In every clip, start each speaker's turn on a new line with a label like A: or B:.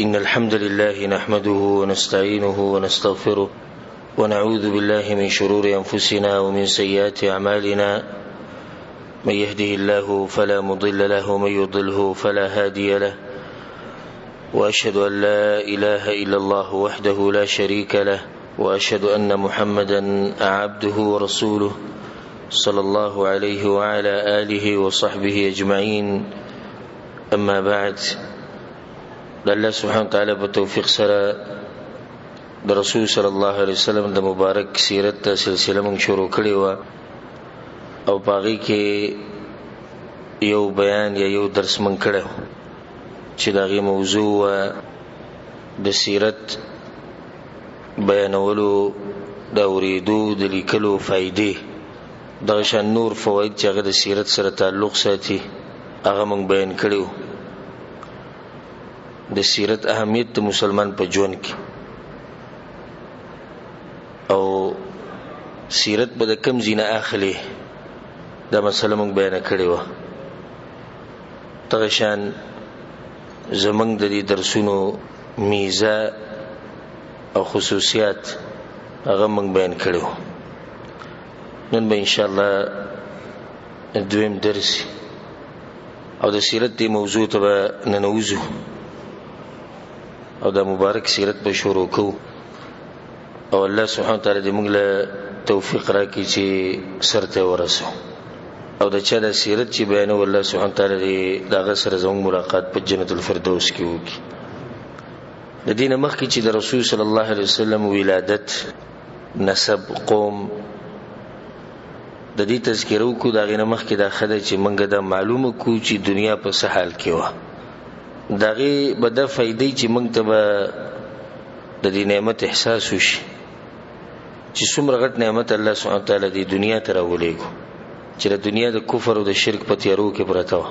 A: إن الحمد لله نحمده ونستعينه ونستغفره ونعوذ بالله من شرور أنفسنا ومن سيئات أعمالنا من يهده الله فلا مضل له ومن يضله فلا هادي له وأشهد أن لا إله إلا الله وحده لا شريك له وأشهد أن محمدا عبده ورسوله صلى الله عليه وعلى آله وصحبه أجمعين. أما بعد، الله سبحانه وتعالى بتوفيق سره د رسول صلی الله علیه وسلم د مبارک سیرت ته سلسله مونږ شروع کړې و او باغی کې یو بیان یا یو درس مونږ کړو چې دغه موضوع د سیرت بیانولو د اوریدو د لیکلو فائدې د شان نور فواید چې هغه د سیرت سره تعلق ساتي هغه مونږ بیان کړو. د سیرت اهمیت د مسلمان په ژوند کې او سیرت به د کم زینه اخلي دا مسله مونږ بیان کړې و. دغه شان زمونږ د دې درسونو میزه او خصوصیات هغه مونږ بیان کړو. نن به ان شاء الله دویم درس او د سیرت دی موضوع ته ننوځو او د مبارک سیرت به شروع کوو او الله سبحانه وتعالی دې موږ له توفیق راکړي چې سرته ورسو او د چا د سیرت چې بیانو الله سبحانه وتعالی دې دغه سره زموږ ملاقات په جنت الفردوس کې وکړي. د دین مخکې چې د رسول صلی الله علیه وسلم ولادت، نسب، قوم د دې تذکره وکړو. دغه نه مخکې دا خدای چې موږ دا معلومه کو چې دنیا په څه حال کې و، دغه به د فائدې چې موږ ته د دې نعمت احساس وشي چې څومره غټ نعمت الله سبحانه وتعالی دې دنیا ته راولېږو چې د دنیا د کفر او د شرک په تیارو کې پرته و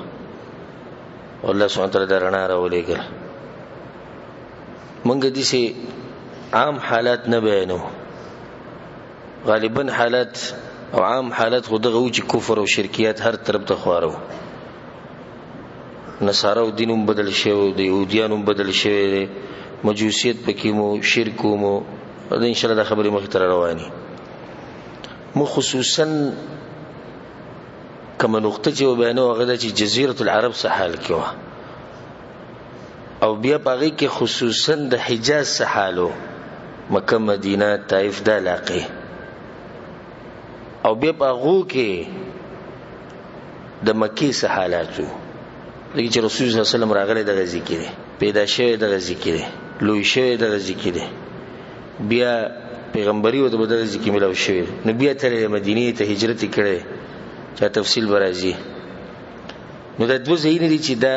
A: او الله سبحانه وتعالی دا رڼا راولېږل. موږ دې سي عام حالات نه بیانو، غالبا حالات او عام حالات خو دغه و چې کفر او شرکیات هر طرف ته خوارو، نصارو دینم بدل شوی، د يهوديانو بدل شوی، مجوسیت پکې مو، شرک مو، ان شاء الله دا خبرې مخ ته رواني. مو خصوصا کوم نقطه چې بیانو هغه د جزیره العرب څخه حال کې و او بیا باغی کې خصوصا د حجاز څخه حالو، مکه، مدینه، طائف دا علاقې او بیا باغو کې د مکی څخه حالاتو لکه چې رسول صلی الله علیه وسلم راغلی دغه ذکر پیدا شوی دغه ذکر لوی شوی دغه ذکر بیا پیغمبري او دغه ذکر ملو شوی نو بیا تر مدینه ته هجرت کړي چې تفصیل برازي. نو د دوه ځایونه دي چې دا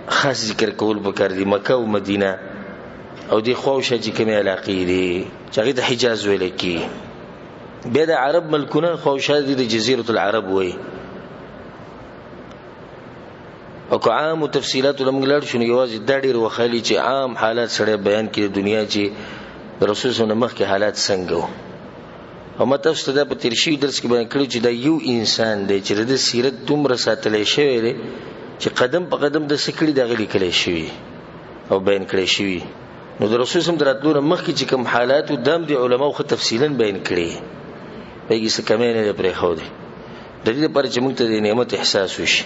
A: خاص ذکر کول پکار دي، مکه او مدینه او دی خوښه چې کومه علاقې دي چې هغه د حجاز ویل کی. بیا د عرب ملکونه خوښه دي د جزیره العرب وای او که عام او تفصيلات لمغ لړ شنو یوازې د ډېر وخالي چې عام حالات سره بیان کړي دنیا چې رسول صلی الله علیه وسلم مخکې حالات څنګه وو او متاسو ته په ترشی درس کې بیان کړو چې دا یو انسان دی چې د سیرت دومره ساتلې شوی دی چې قدم په قدم د سکړې د غلي کړي شوی او بیان کړي شوی. نو د رسول صلی الله علیه وسلم دراتلو مخکې چې کوم حالات او دم دي علماو خو تفصیلا بیان کړي بګي څه کمه نه پرې خو دي د دې لپاره چې موږ ته د نعمت احساس وشي.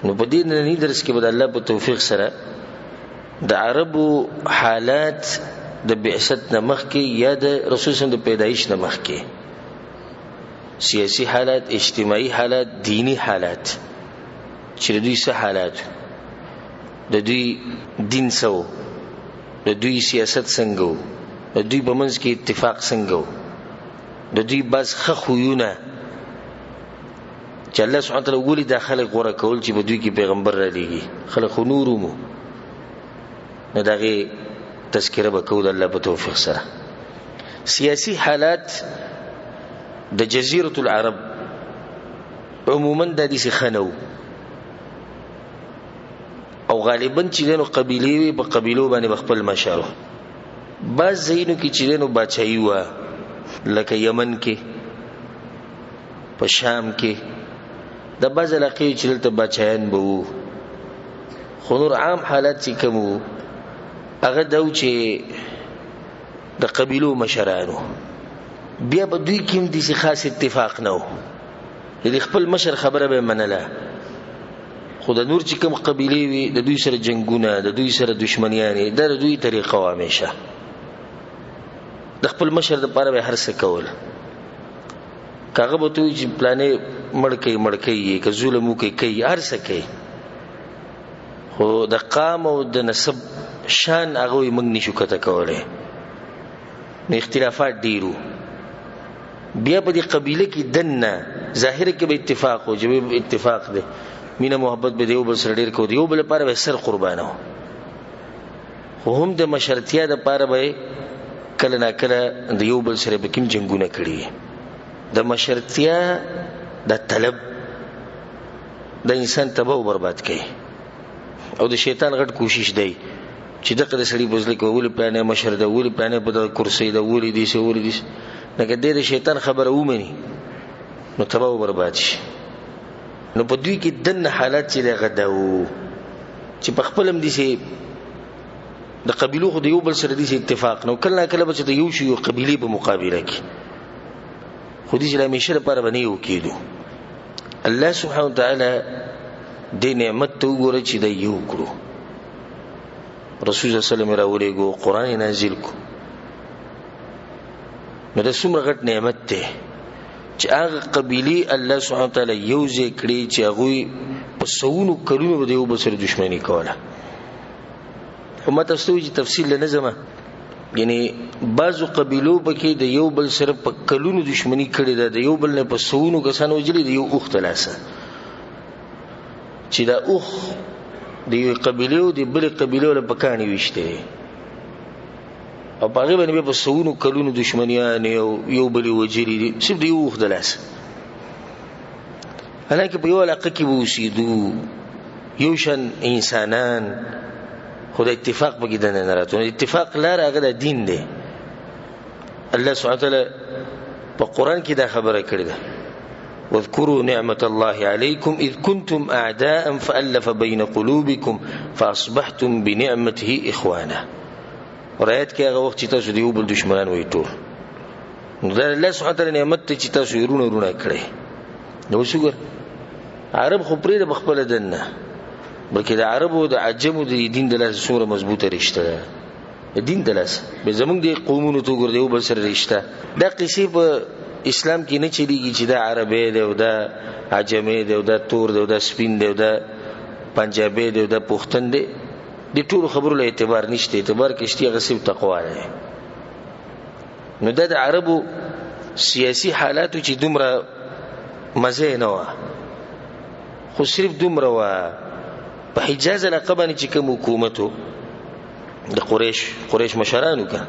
A: نو په دې نه درس کې به الله په توفیق سره د عربو حالات د بعثت نه مخکې یا د رسول صلی الله علیه وسلم د پیدایش نه مخکې سیاسي حالات، اجتماعي حالات، دینی حالات چې دوی څه حالات، د دوی دین څه، د دوی سیاست څنګه، د دوی په منځ کې اتفاق څنګه، د دوی بس خوونه چې الله سبحانه وتعالی ولې داخله غوړه کول چې په دوی کې پیغمبر را لېږي خلک نورمو نه دغه تذکره وکول الله په توفیق سره. سیاسی حالات د جزیره العرب عموما د دې خنو او غالبا چې دنو قبيله په قبيلو باندې خپل مشارو بعض زینو کې چې دنو بچایي و لکه یمن کې، په شام کې د بعض علاقې چې دلته بچایان به وو خو نور عام حالات چې کوم هغه دا چې د قبیلو مشرانو بیا په دوی کې هم داسې خاص اتفاق نه و، د خپل مشر خبره به منله، خو د نور چې کوم قبیلې وي د دوی سره جنګونه، د دوی سره دشمنیانې، دا د دوی طریقه وه همیشه. د خپل مشر دپاره به هر څه کول، که هغه به ته وایي چې پلانې مړ کوي که ظلم وکړي کوي هر څه کوي، خو د قام او د نسب شان هغه موږ نشو کته کولی. نو اختلافات ډیرو. بیا په دې قبیله کې دننه ظاهره کې به اتفاق و، چې اتفاق دی، مینه محبت به د یو بل سره ډېر کوو، د یو بل لپاره به سر قربانو، خو هم د مشرتیا دپاره به کله ناکله د یو بل سره به کوم جنګونه کړي. د مشرتیا د طلب د انسان تباہ او برباد کوي، او د شیطان غټ کوشش دی چې دغه د سړي بزله کې ولې پلانې مشر ده، ولې پلانې په دغه کرسۍ ده، ولې داسې ولې داسې، لکه دی د شیطان خبره ومني نو تباہ او برباد شي. نو په دوی کې دننه حالات چې دغه ده و چې په خپل هم داسې د قبیلو خو د یو بل سره داسې اتفاق نه و، کله ناکله به چې د یو شي یو قبیلې په مقابله کې، خو دې چې د همیشه لپاره به نه یو کېدو. الله سبحانه وتعالی دې نعمت ته وګوره چې د یو کړو، رسول صلی الله علیه وسلم راولېږو، قرآن نازل کو، نو دا څومره غټ نعمت دی چې هغه قبیلې الله سبحانه وتعالی یو ځای کړي چې هغوی په سوونو کلونو به د یو بل سره دشمني کوله. خو ما تاسو ته وایي چې تفصیل نه ځمه، یعنی بعضو قبیلو پکې د یو بل سره په کلونو دشمني کړې ده، د یو بل نه په سوونو کسان وجلي، د یو اوښ ته لاسه چې دا اوښ د یو قبیلې او د بلې قبیلې له په کاڼي ویشتی او په هغې باندې بیا په سوونو کلونو دشمنیانې او یو بلې وجلي دي، صرف د یو اوښ د لاسه. حالانکه په یو علاقه کې به اوسېدو، یو شان انسانان، خو د اتفاق پکې دننه نه راته. اتفاق لاره هغه د دین دی. الله سبحانه وتعالی په قرآن کې دا خبره کړې ده، واذكروا نعمة الله عليكم إذ كنتم أعداء فألف بين قلوبكم فأصبحتم بنعمته إخوانا. ورایت کې هغه وخت چې تاسو د یو بل دشمنان وئ ټول، نو دا الله سبحانه وتعالی نعمت ته چې تاسو یې رونه کړی. نو اوس وګوره عرب خو پرېږده په خپله دننه، بلکې د عربو د عجمو د دین د لاسه څومره مضبوطه رشته ده، د دین د لاسه به زمونږ د قومونو ته وګوره د یو بل سره رشته. دا قصې په اسلام کې نه چلیږي چې دا عربی دی او دا عجمی دی او دا تور دی او دا سپین دی او دا پنجابی دی او دا پښتون دی، د ټولو خبرو له اعتبار نشته، اعتبار کې شته هغه صرف تقوا دی. نو دا د عربو سیاسي حالاتو چې دومره مزه نه وه، خو صرف دومره وه په حجاز علاقه باندې چې کوم حکومتو د قریش مشرانو که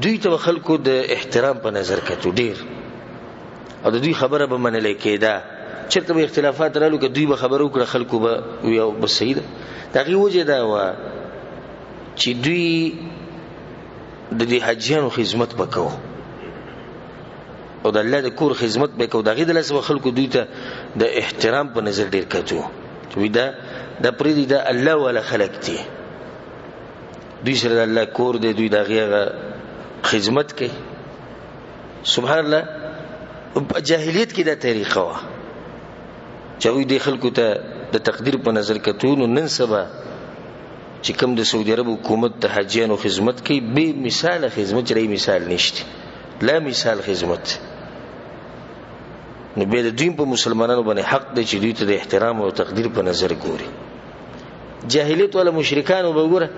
A: دوی ته خلکو د احترام په نظر کتو ډیر، او د دوی خبره به منلی کېده. چېرته به اختلافات رالو که دوی به خبره وکړه خلکو به وی بس صحیح ده. د هغې وجه دا وه چې دوی د دې حاجیانو خدمت به کوو او د الله د کور خدمت به کوو، د هغې د لاسه به خلکو دوی ته د احترام په نظر ډېر کتو چې دا پرېږدي دا الله والا خلک دي، دوی سره د الله کور دی، دوی د هغې هغه خدمت کوي. سبحان الله په جاهلیت کې دا طریقه وه چې هغوی دې خلکو ته د تقدیر په نظر کتو. نو نن سبا چې کوم د سعودي عرب حکومت د حاجیانو خدمت کوي، بې مثاله خدمت چې مثال نشته، لا مثال خدمت. نو بیا د دوی په مسلمانانو باندې حق دی چې دوی ته د احترام او تقدیر په نظر ګوري. جاهلیت والا مشرکانو به ګوره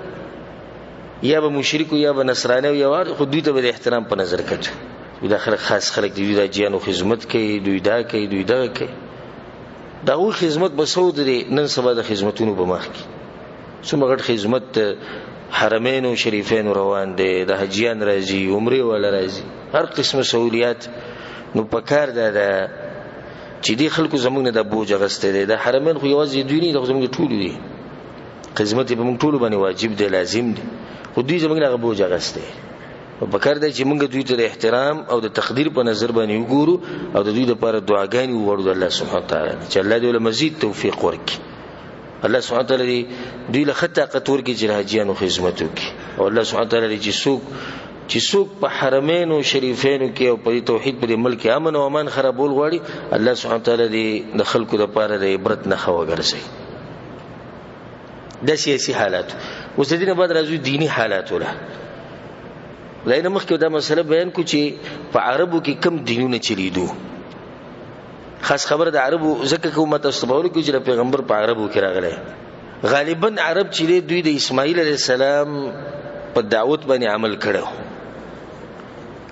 A: یا به مشرکو یا به نصرانیو یا خو دوی ته به د احترام په نظر کتو، دا خلک خاص خلک دی، دوی د حاجیانو خدمت کوي، دوی دا کوي، دوی دغه کوي. د هغوی خدمت به څه ودرې نن سبا د خدمتونو په مخ کې څومره غټ خدمت حرمینو شریفینو روان دی، د حاجیان راځي، عمرې والا راځي، هر قسمه سهولیات. نو په کار ده چې دې خلکو زموږ نه د بوج اخیستی دی. د حرمین خو یوازې دوی نه دي، خو زموږ ټولو دي، خدمت یې په موږ ټولو باندې واجب دی، لازم دی، خو دوی زموږ نه هغه بوج اخیستی. نو په کار دی چې موږ دوی ته د احترام او د تقدیر په نظر باندې وګورو او د دوی لپاره دعاګانې وغواړو د الله سبحانه وتعالی چې الله دې له مزید توفیق ورکړي. الله سبحانه وتعالی دوی له خطه قطور کې جراحیانو خدمت وکي او الله سبحانه وتعالی چې څوک په حرمین او شریفینو کې او په توحید په ملک امن او امان خرابول غواړي الله سبحانه وتعالی د خلکو لپاره د عبرت نه خوګرځي د سیاسي حالات اوس د دې نه بعد راځي دینی حالات ولا لکه مخکې دا مسله بیان کو چې په عربو کې کم دینونه چلیدو خاص خبر د عربو ځکه حکومت استبول کې چې پیغمبر په عربو کې راغلی غالبا عرب چې دوی د اسماعیل علیه السلام په دعوت باندې عمل کړو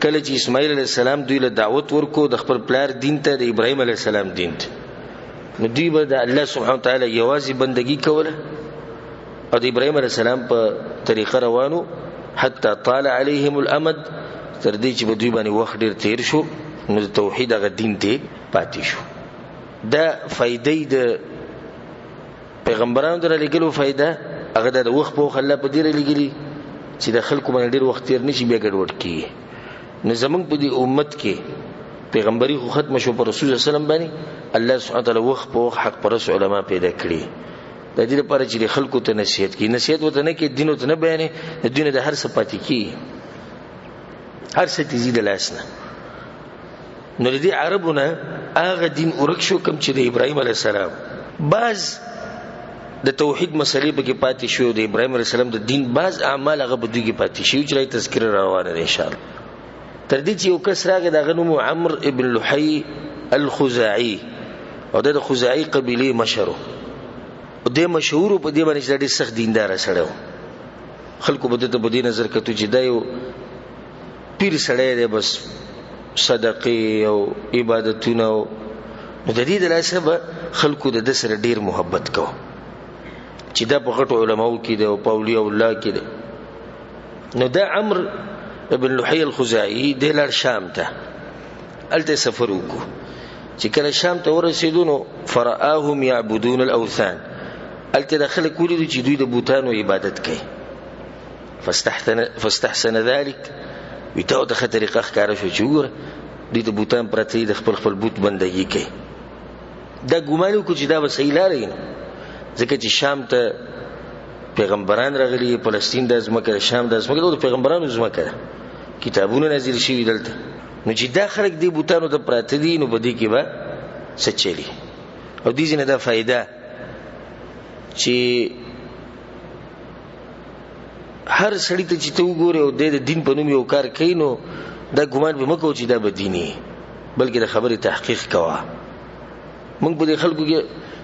A: کله چې اسماعیل علیه السلام دوی له دعوت ورکو د خپل پلار دین ته د ابراهیم علیه السلام دین ته نو دوی به د الله سبحانه وتعالى یوازې بندگی کوله او د ابراهیم علیه السلام په طریقه روانو حتی طال علیهم الامد تر دې چې دوی باندې وخت ډیر تیر شو نو د توحید هغه دین ته پاتې شو دا فائدې د پیغمبرانو در لګلو فائدہ هغه د وخت په خلا په ډیر لګلی چې د خلکو باندې ډیر وخت تیر نشي بیا ګډوډ کی نو زمونږ په دې امت کې پیغمبري خو ختم شو پر رسول الله صلی الله علیه وسلم باندې الله سبحانه وتعالی وخت په حق پرس علما پیدا کړی د دې لپاره چې خلکو ته نصیحت کی نصیحت وته نه کې دین ته نه بیانې د دین د هر څه پاتې کی هر څه تزيد لاسنه نو د عربونه هغه دین ورک شو کوم چې د ابراهیم علیه السلام بعض د توحید مسلې به کې پاتې شو د ابراهیم علیه السلام د دین بعض اعمال هغه به دوی کې پاتې شي چې تذکر روانه ده ان شاء الله تر دې چې یو کس راغی د غنوم عمرو ابن لحی الخزاعي او د خزاعي قبيله مشهور او د مشهور په دې باندې چې ډېر سخت دیندار سره خلکو به د بدی نظر کتو چې دا یو پیر سره دی بس صدقې او عبادتونه او د دې د لاسه به خلکو د سره ډېر محبت کو چې دا په غټو علماو کې دی او په اولیاء الله کې دی نو دا عمرو ابن لحی الخزاعي د لار شام ته الته سفر وکړو چې کله شام ته ورسېدو نو فرآهم يعبدون الاوثان الته داخله کولی چې دوی د بوتانو عبادت کوي فاستحسن ذلك ویتاو د طریقه ښکارا شو چې ګوره دوی د بوتان پرته د خپل بوت بندګي کوي دا ګومانو کو چې دا به صحیح لار نه ځکه چې شام ته پیغمبران راغلي فلسطین د ازمکه شام د ازمکه د پیغمبرانو ازمکه کتابونه نازل شوي دلته نو چې دا خلک دی بوتانو ته پراته دي نو بدی کې به سچلي او دې نه دا فائدہ چې هر سړی ته چې ته وګورې او د دین په نوم یو کار کوي نو دا ګمان به مکو چې دا به دیني بلکې د خبرې تحقیق کوه موږ په دې خلکو کې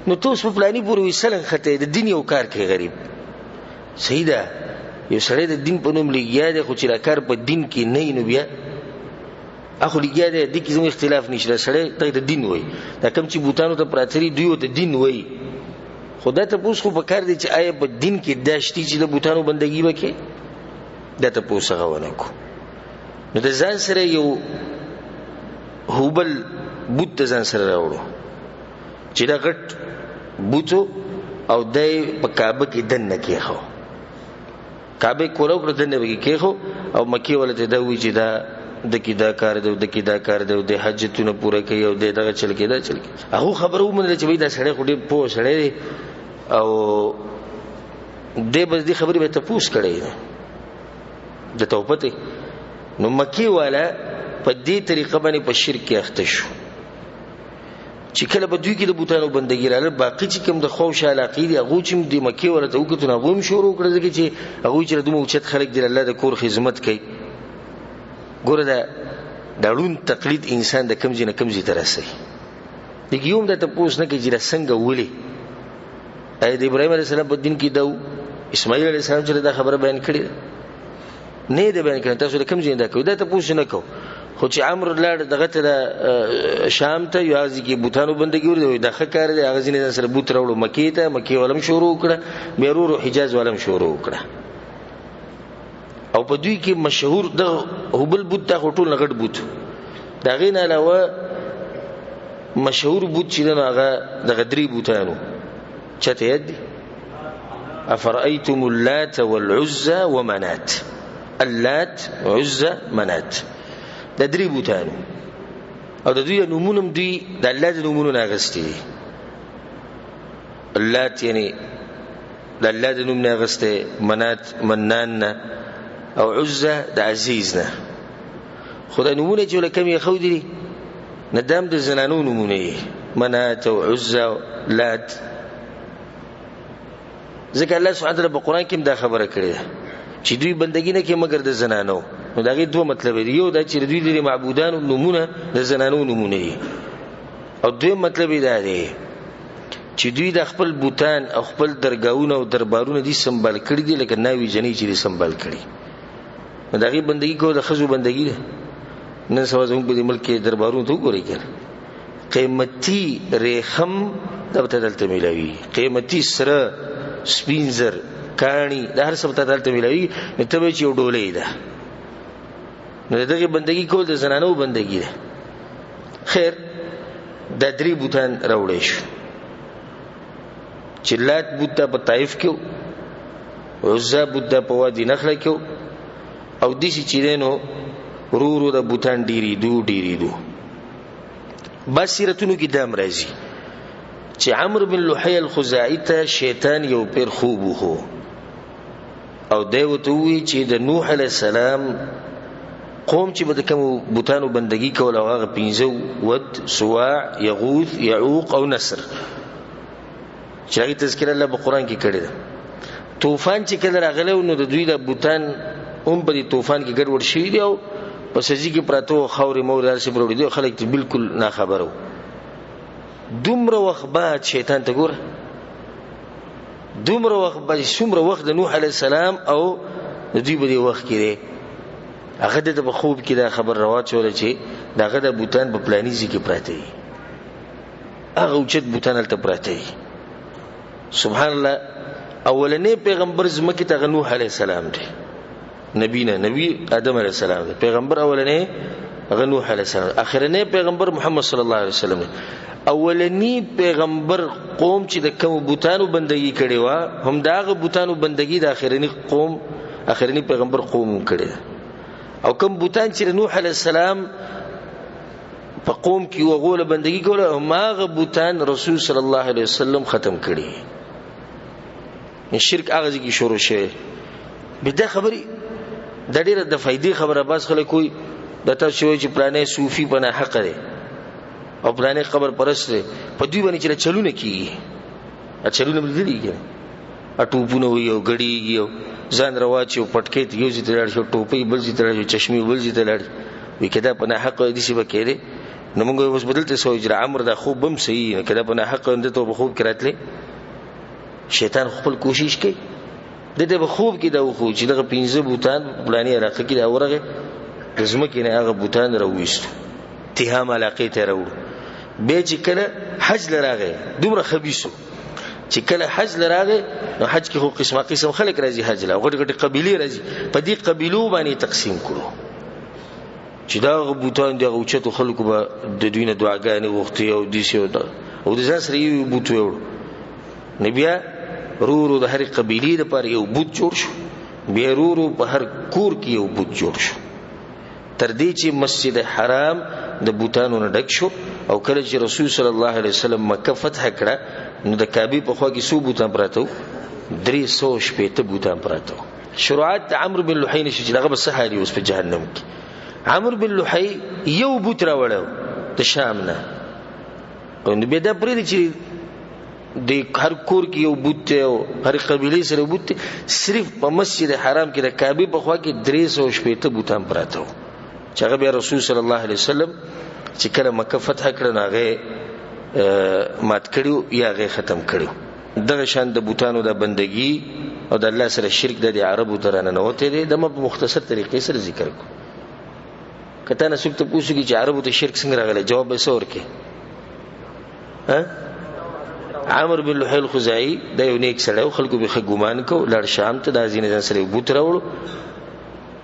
A: نو توس په پلاني پورې وسلن خته د دین یو کار کوي غریب صحیح ده یو سړی د دین په نوم لګیا دی خو چې دا کار په دین کې نه نو بیا اخو لګیا دی د کې زموږ اختلاف نشته سړی ته د دین وای دا کوم چې بوتانو ته پراتري دوی د دین وای خدای ته پوښ خو پکار دی چې آیا په دین کې داشتي چې د بوتانو بندګي وکړي دا ته پوښ غوونه کو نو د ځان سره یو هوبل بوت د ځان سره راوړو چې دا غټ بوتو او دای په کعبه کې دنه کېخو کعبه کولو پر دنه کېخو او مکی ولته دا وی چې دا د کی دا کار دی د کی دا کار دی د حجتونه پوره کوي او دغه چل کېدا چل کې هغه خبرو مونږ چې وای دا سړی خو ډېر پوه سړی او دې بس دې خبرې به ته پوښ کړي د توبته نو مکی والا په دې طریقه باندې په شرک کې اخته شو چې کله به دوی کې د بوتانو بندګی رااله باقی چې کوم د خوښ علاقې دی هغه چې د مکی ورته وکړو هغه هم شروع کړل چې هغه چې دومره اوچت خلک دی الله د کور خدمت کوي ګوره دا ډاړون تقلید انسان د کمزې نه کمزې ته رسي دغه یوم د تاسو نه کې چې څنګه ولي اې د ابراهیم علیه السلام په دین کې دا اسماعیل علیه السلام چې دا خبره بیان کړې نه دی بیان کړی تاسو د کمزې نه کوي دا تاسو نه کو خو چې عمرو لاړ دغه ته شام ته یوازې کې بوتانو بندګي ورته دا ښه کار دی هغه ځینې سره بوت راوړو مکی ته مکی ولم شروع کړه بیرورو حجاز ولم شروع کړه او په دوی کې مشهور د هوبل بوت ته ټول نغټ بوت دا غین علاوه مشهور بوت چې هغه د غدری بوتانو چته یدي افرأيتم اللات والعزى ومنات اللات عزى منات د درې بوتانو او د دوی نومونم دوی د الله د نومونو ناغستي اللات یعنی د الله د نوم نه اغسته، منات منان نه، او عزه د عزیز نه. خدای نمونه چې لکه یې خو دي نه دام د زنانو نمونه منات او عزه او لات. ځکه الله سبحانه وتعالی په قران کې دا خبره کړې ده چې دوی بندګی نه کوي مگر د زنانو. نو دا غي دوه مطلب دی، یو دا چې دوی لري معبودان نمونه د زنانو نمونه دي، او دویم مطلب دا دی چې دوی د خپل بوتان او خپل درگاہونه او دربارونه دي سنبال کړی دي لکه ناوی جنې چې سنبال کړی. نو دا غي بندګی کو د خزو بندګی ده. نن سبا زموږ په ملک کې دربارونه ته وګورئ کنه، قیمتي ریخم دلته دلته ملوي، قیمتي سره سپینزر کانی د هر څه ته دلته ملوي، ته به چې ډولې ده. نو دغه بندګي کول د زنانو بندګي ده. خیر د درې بوتان راوړې شو چې لات بوتا په طائف کې، عزا بوتا په وادي نخله کې، او د شي چې دینو ورورو د بوتان ډیری دو. بصیرتونو کې دام راځي چې عمرو بن لحی الخزاعی ته شیطان یو پیر خوب وو، او دی وته وی چې د نوح علی السلام قوم چې بده کوم بوتانو بندگی کول، او هغه پنځه ود، سواع، یغوث، یعوق او نصر چې هغه تذکر الله په قران کې کړی ده. طوفان چې کله راغلو نو د دوی د بوتان په طوفان کې ګډوډ شي دي، او په سجدي کې پراته خاورې مور داسې پروړي دي، خلک ته بالکل نه خبرو. دومره وخت بعد شیطان ته ګوره، دومره وخت بعد څومره وخت د نوح علی السلام او د دوی په وخت کې دی، هغه د په خوب کې دا خبر راوچول چې داغه د بوتان په پلانیزي کې پراته دي، هغه اوچت بوتان تل پراته دي. سبحان الله. اولنې پیغمبر زمکه ته نوح علی السلام دی، نبی آدم علیہ السلام دی. پیغمبر اولنې نوح علیہ السلام، اخرنې پیغمبر محمد صلی الله علیه وسلم. اولنی پیغمبر قوم چې د کوم بوتانو بندگی کړي وا، هم داغه بوتانو بندگی د اخرنی پیغمبر قوم کړي، او کوم بوتان چې نوح علیہ السلام په قوم کې وغوله بندگی کوله، هم هغه بوتان رسول صلی الله علیه وسلم ختم کړي. شرک هغه ځکه شروع شوه. بده خبري د ډیره د فائدې خبره باز خلک کوي، د تاسو چې پلانې صوفي بنا حق دی او پلانې خبر پرست دی، په دوی باندې چې چلونه کیږي، چلونه بدلیږي، اټوپونه وي او غړیږي، او ځان رواچو پټکې یو ځای ته لړ شو، ټوپې بل ځای ته لړ شو، چشمي بل ځای ته لړ وي، کدا په نه حق دي شي وکړي. نو موږ اوس بدلته سو اجر امر د خوب بم صحیح نه کدا په نه حق اند ته په خوب کې راتلې. شیطان خپل کوشش کوي د دې په خوب کې دا خو چې دغه 15 بوتان پلاني علاقه کې دا ورغه د زمکې نه هغه بوتان راوېست، تهام علاقه ته راوړ. به چې کله حج لراغه دومره خبيثو چې کله حج لراغه، نو حج کې خو قسم خلک راځي حج لا، غټ غټ قبيله راځي، په دې قبيلو باندې تقسیم کړو چې دا بوتان د اوچتو خلکو به د دوی نه دعاګانې وختي او دي شو او د ځان سره یو بوت وړ. نبي رورو د هر قبيله لپاره یو بوت جوړ شو، بیا رورو په هر کور کې یو بوت جوړ شو، تر دې چې مسجد حرام د بوتانو نه ډک شو. او کله چې رسول صلی الله علیه وسلم مکه فتح کړه، نو د کعبه په خوا کې سو بوتان پراته، 360 بوتان پراته. شروعات عمرو بن لحی نشي چې هغه بس حالي اوس په جهنم کې. عمرو بن لحی یو بوت راوړو د شام نه، او نو به دا پرې چې د هر کور کې یو بوت او هر قبيله سره بوت، صرف په مسجد حرام کې د کعبه په خوا کې 360 بوتان پراته، چې هغه بیا رسول صلی الله علیه وسلم چې کله مکه فتح کړه هغه مات کړیو یا هغه ختم کړیو. دغه شان د بوتانو د بندگی او د الله سره شرک د عربو درانه نه وته دي. د مختصر طریقې سره ذکر کو. کته نه څوک ته پوښتنه چې عربو ته شرک څنګه راغلی، جواب به څور کې عمرو بن لحی الخزاعی د یو نیک سړی خلکو به ګمان کو، لړ شام ته د ازینې ځان سره بوت راوړو،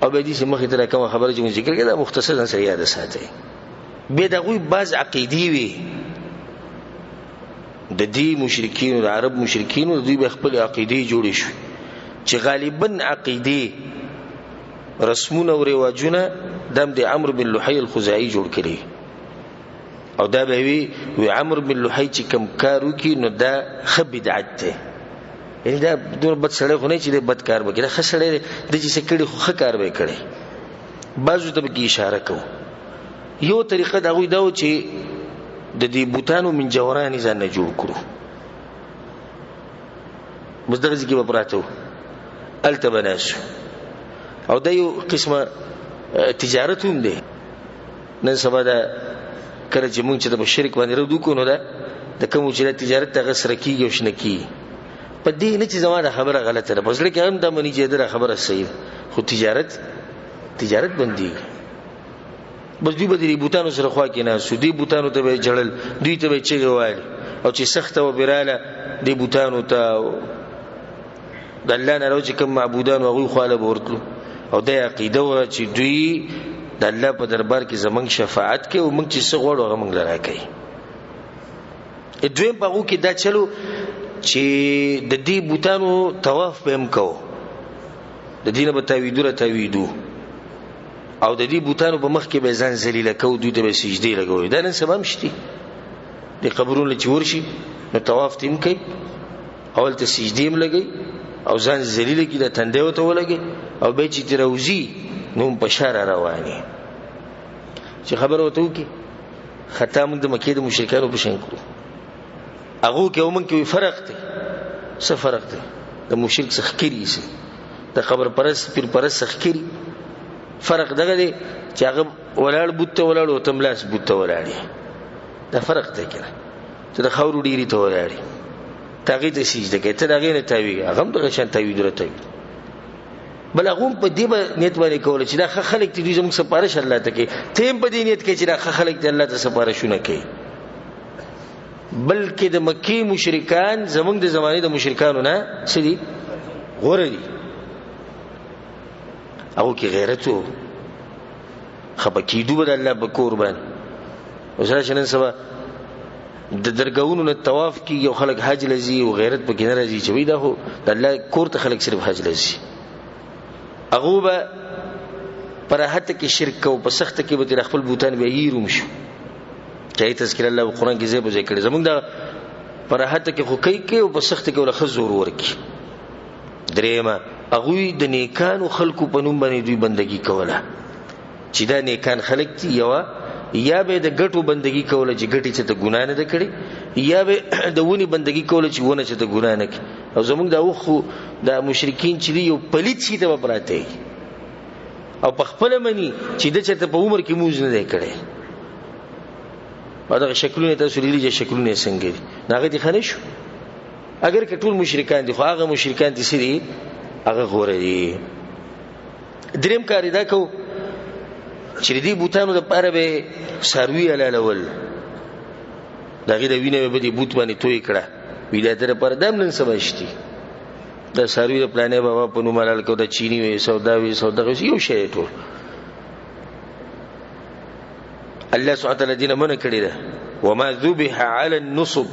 A: او به دې چې مخې ته کوم خبره چې ذکر کړه دا مختصر ځان سره یاد ساتي. به دغه بعض عقیدی وي د دې مشرکین او عرب مشرکین، دوی به خپل عقیدې جوړې شو چې غالبا عقیدې رسمونه او رواجونه د عمرو بن لحی الخزاعی جوړ کړي، او دا به وی عمرو بن لحی چې کوم کارو کې نو دا خ بدعت ده، یعنی دا دور بد سړی خو نه چې بد کار وکړي، دا ښه سړی دی، د چې څه کړي خو ښه کار به یې کړی. بعضو ته به کې اشاره کوو. یو طریقه د هغوی دا و چې د دې بوتانو من جورانې ځان نه جوړ کړو. بس دغه ځای کې به پراته وو، هلته به ناست وو. او دا یو قسمه تجارت هم دی. نن سبا دا کله چې مونږ چې د شرک باندې رد وکړو نو دا د کوم چې د تجارت هغه سره کېږي او شنه کېږي. په دې نه چې زما دا خبره غلطه ده، په زړه کې هم دا مني چې دا خبره صحیح ده، خو تجارت بندېږي. بس دوی به د بوتانو سره خوا کې ناستو، دوی بوتانو ته به جړل، دوی ته به چغې وایي، او چې سخته وبراله دې بوتانو ته د الله نه راوځي کوم معبودان هغوی خواله به ورتلو. او دا عقیده وه چې دوی د الله په دربار کې زمونږ شفاعت کوي او موږ چې څه غواړو هغه موږ له راکوي. دویم په هغو کې دا چلو چې د دې بوتانو طواف به هم کوو، د دې نه به تاویدو او د دې بوتانو په مخ کې به ځان ذلیله کوو، دوی ته به سجدې لګوي. دا نن سبا هم شته. د قبرونو چې ورشي نو طواف ته هم کوي، او هلته سجدې هم لګوي او ځان ذلیله کړي، د تندی ورته ولګوي، او بیا چې ترې راوځي نو هم په شا را روانې. چې خبره ورته وکړي خطا موږ د مکې د مشرکانو په شان کړو. هغو کې او موږ کې فرق دی. څه فرق دی؟ د مشرک څخه ښکري سي، د خبر پرست پیر پرست څخه ښکري. فرق دغه دی چې هغه ولاړ بوت ته ولاړ او ته ملاس بوت ته ولاړې. دا فرق دی که نه؟ چې د خاورو ډیرې ته ولاړې، ته هغې ته سجده کوې، ته د هغې نه تاویږې، هغه هم دغه شان تاویدو را تاوید. بل هغه هم په دې به نیت باندې کوله چې دا ښه خلک دي، دوی زموږ سپارش الله ته کوي. ته هم په دې نیت کوې چې دا ښه خلک دي، الله ته سپارشونه کوي. بلکې د مکې مشرکان زموږ د زمانې د مشرکانو نه څه دي؟ غوره دي. هغو کې غیرت و، خفه کېدو به د الله په کور باندې. اوس راشه نن سبا د درګاهونو نه طواف کېږي او خلک حج له ځي او غیرت پکې نه راځي چې وایي دا خو د الله کور ته خلک صرف حج له ځي. هغو به په راحته کې شرک کوو، په سخته کې به ترې خپل بوتان به یې روم شو. چاہیے تذکر الله قرآن کې ځای په ځای کړي. زمونږ دا په راحته کې خو کوي او په سخته کې له ښه زور ورکړي. درېیمه هغوی د نیکانو خلکو په نوم باندې دوی بندګي کوله چې دا نیکان خلک دي. یوه یا به د ګټو بندګي کوله چې ګټې چې ته ګناه نه ده کړې، یا به د ونې بندګي کوله چې ونه چې ته ګناه نه کړي. او زمونږ دا خو دا مشرکین چې دي یو پلیت شي ته به پراته او په خپله مني چې ده چېرته په عمر کې مونځ نه دی کړی. او دغه شکلونه تاسو لیدلي چې شکلونه یې څنګه دي، نو هغه دې ښه نه شو. اگر که ټول مشرکان دي خو هغه مشرکان دي څه دي؟ هغه غوره دي. درېیم کار یې دا کوو چې د دې بوتانو دپاره به څاروي حلالول، د هغې د وینه به دې بوت باندې توی کړه، وي د هغه دپاره دا هم نن سبا شتي. د څاروي د پلانې بابا په نوم حلال کوو، د چیني وي سودا وي سودا یو شی ټول. الله سبحانه وتعالی دینه منع کړې ده وما ذبح علی النصب،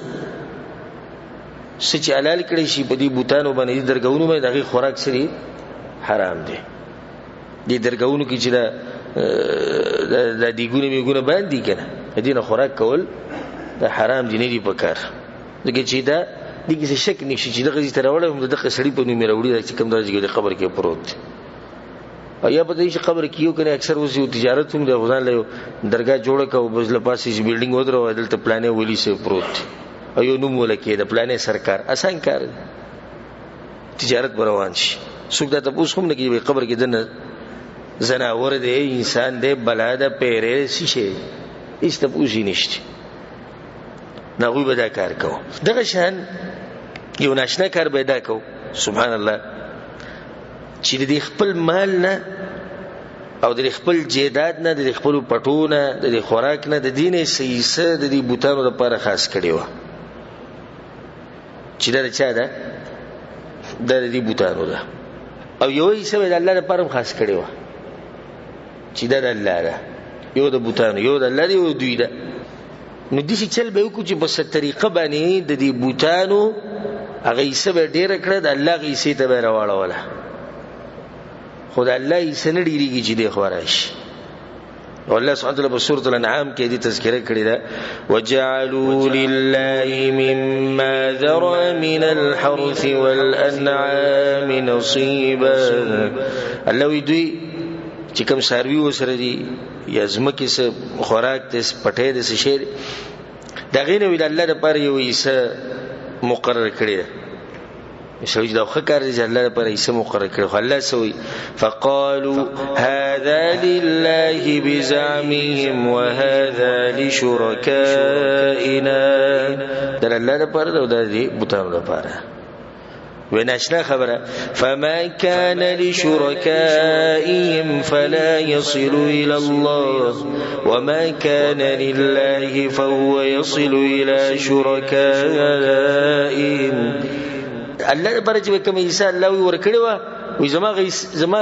A: څه چې حلال کړی شي په دې بوتانو باندې درګاهونو باندې د هغې خوراک سری حرام دی. دې درګاهونو کې چې دا دیګونه میګونه باندې که نه د دې نه خوراک کول دا حرام دي، نه دي په کار. ځکه چې دا دې کې څه شک نشي چې دغه ځای ته راوړی هم د دغه سړي په نوم یې راوړي چې کوم دغه ځای د قبر کې پروت دی. او یا پته چې قبر کې یو کنه اکثر اوس یو تجارت هم د غزان له درګاه جوړه کا او بس له پاسې چې بلډینګ ودرو دلته پلانې ولی سه پروت او یو نوم ولکې د پلانې سرکار. آسان کار تجارت روان شي. څوک دا تاسو هم نه کې قبر کې دنه زناور دی، انسان دی، بلا ده، پیره شي هیڅ تاسو نشته. نغوی به دا کار کوو. دغه شان یو ناشنا کار به دا کوو سبحان الله چې د خپل مال نه او د خپل جیداد نه، د خپل پټو نه، د خوراک نه، د دینه سیسه د دې بوتانو لپاره خاص کړی و چې دا چا ده؟ د دې بوتانو ده. او یو یې سوي د الله لپاره خاص کړی و چې دا د الله ده، یو د بوتانو، یو د الله دی، یو دوی ده. نو دې چل به وکړو چې په څه طریقه باندې د دې بوتانو هغه یې سبه ډیره کړه، د الله غیسې ته به راواړوله. خو د الله یې څه نه ډېرېږي چې دی خو راشي. والله سبحانه وتعالى بسورة الانعام کې دې تذکرہ کړی دا وجعلوا لله مما ذرى من الحرث والانعام نصيبا. الله وی دوی چې کوم ساروی وسره دي یا زمکه سه خوراک ته پټه د شي دا غینه ویل الله د پاره یو حصہ مقرر کړی دی شوی دا خو کار دی الله د پاره حصہ مقرر کړی خو الله سوی فقالوا هذا لله بزعمهم وهذا لشركائنا در الله د پاره دا دی بوتانو د پاره وناشنا خبره فما كان لشركائهم فلا يصل إلى الله وما كان لله فهو يصل إلى شركائهم. الله برج کوم عیسی الله ورکړي وي زما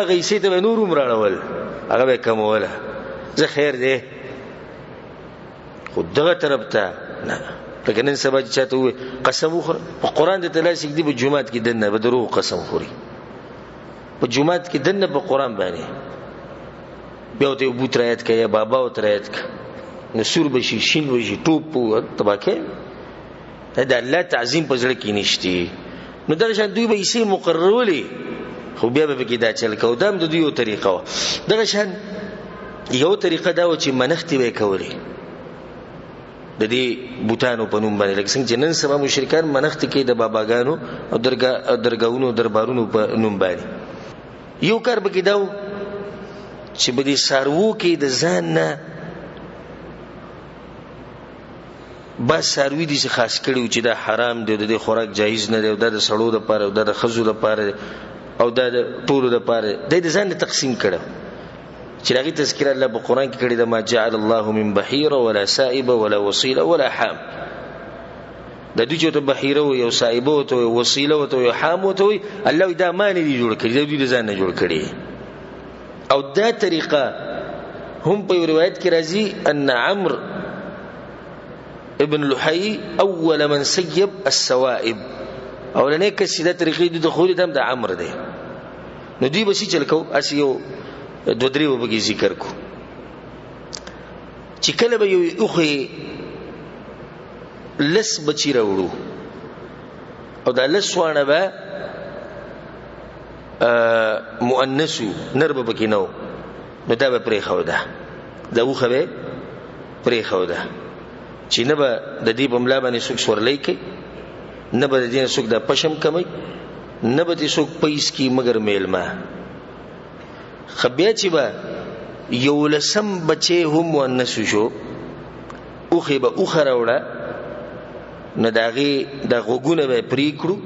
A: غیسې ته نور مراړول هغه کوم ولا زه خیر دی خو دغه طرف ته نه لکه نن سبا چې چاته وي قسم وخور په قران د تلاسیک دی په جمعات کې دنه به درو قسم خوري په جمعات کې دنه په قران باندې بیا ته بوت رایت کوي بابا او رایت کوي نو سور بشي شین بشي ټوپ تباکه دا الله تعظیم په ځړ کې نشتی نو دا شان دوی به یې مقررولي خو بیا به کې دا چل کو دام د دوی یو طریقه دا شان یو طریقه دا و چې منښتي به کولی د دې بوتانو په نوم باندې لکه څنګه چې نن سبا مشرکان منښت کې د باباګانو او درګاونو دربارونو په نوم باندې یو کار به کې داو چې به دې سارو کې د ځان نه بس ساروی دي چې خاص کړي چې دا حرام دی د خوراک جایز نه دی او د سړو لپاره او د خزو لپاره او د ټولو لپاره د ځان تقسیم کړو چې هغه تذکر الله په قران کې کړی دا ما جعل الله من بحيره ولا سائبه ولا وصيله ولا حام د دوی چې ته بحيره او یو سائبه او وصيله او حام او الله دا معنی دي جوړ کړی د دوی ځان نه جوړ کړی او دا طریقه هم په روایت کې راځي ان عمرو ابن لحي اول من سيب السوائب اولنې کسي د طریقې د دخول دم د عمرو دی نو دوی به چې چلکو اسیو دو درې وبګي ذکر کو چې کله به یو اوخه لس بچی راوړو او دا لس وانه به مؤنث نر به پکې نو نو دا به پرې خو ده دا اوخه به پرې خو ده چې نه به د دې بملا باندې څوک سورلې کوي نه به د دې څوک د پشم کمي نه به دې څوک پیس کی مگر میلما خبیا چې با یو لسم بچي هم ونس شو اوخه به اوخه راوړه نه داغي د غوګونه به پرې کړو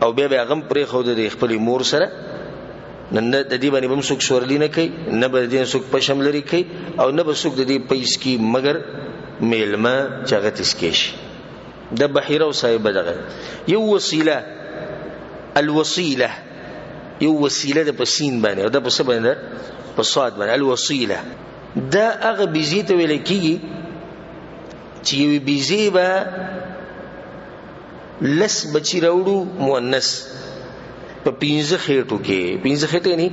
A: او بیا به غم پرې خو د خپل مور سره نن د دې باندې هم څوک سورلې نه کوي نه به دې څوک پشم لري کوي او نه به څوک د دې پیس کی مگر میلما چاغت اسکیش د بحیره او صاحب دغه یو وسیله الوسیله یو وسیله د پسین باندې او د پس باندې په صاد باندې الوسیله دا هغه بيزيته ویل کیږي چې یو بيزي با لس بچی راوړو مؤنث په 15 خېټو کې 15 خېټې نه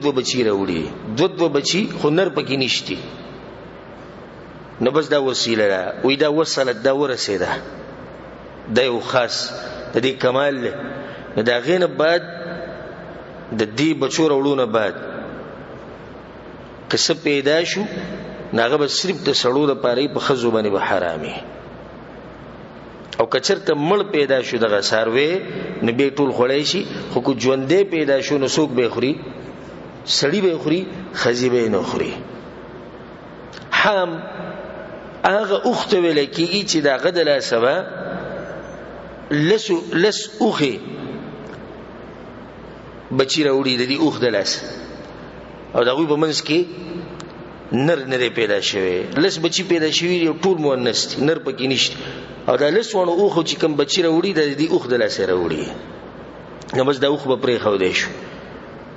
A: دو بچی راوړي دو بچی خنر پکې نشتی نو بس دا وسیله ده وې دا وصلت دا ورسېده دا یو خاص د دې کمال دا غینه بعد د دې بچو وروړونه بعد کسب پیدا شو ناغه به صرف د سړو لپاره په خزو باندې به حرامي او کچرته مړ پیدا شو دغه ساروي نبي ټول خړې شي خو کو ژوندې پیدا شو نو څوک به خوري سړی به خوري خزي به نه خوري حام هغه اوخته ویل کیږي چې دا غدله سبا لس اوخه بچی راوړي د دې اوخ د لاس او دغه په منځ کې نر پیدا شوی لس بچی پیدا شوی یو ټول مؤنث نر پکې نشته او دا لس ونه اوخ چې کوم بچی راوړي د دې اوخ د لاس راوړي نو بس دا اوخ به پرې خو دی شو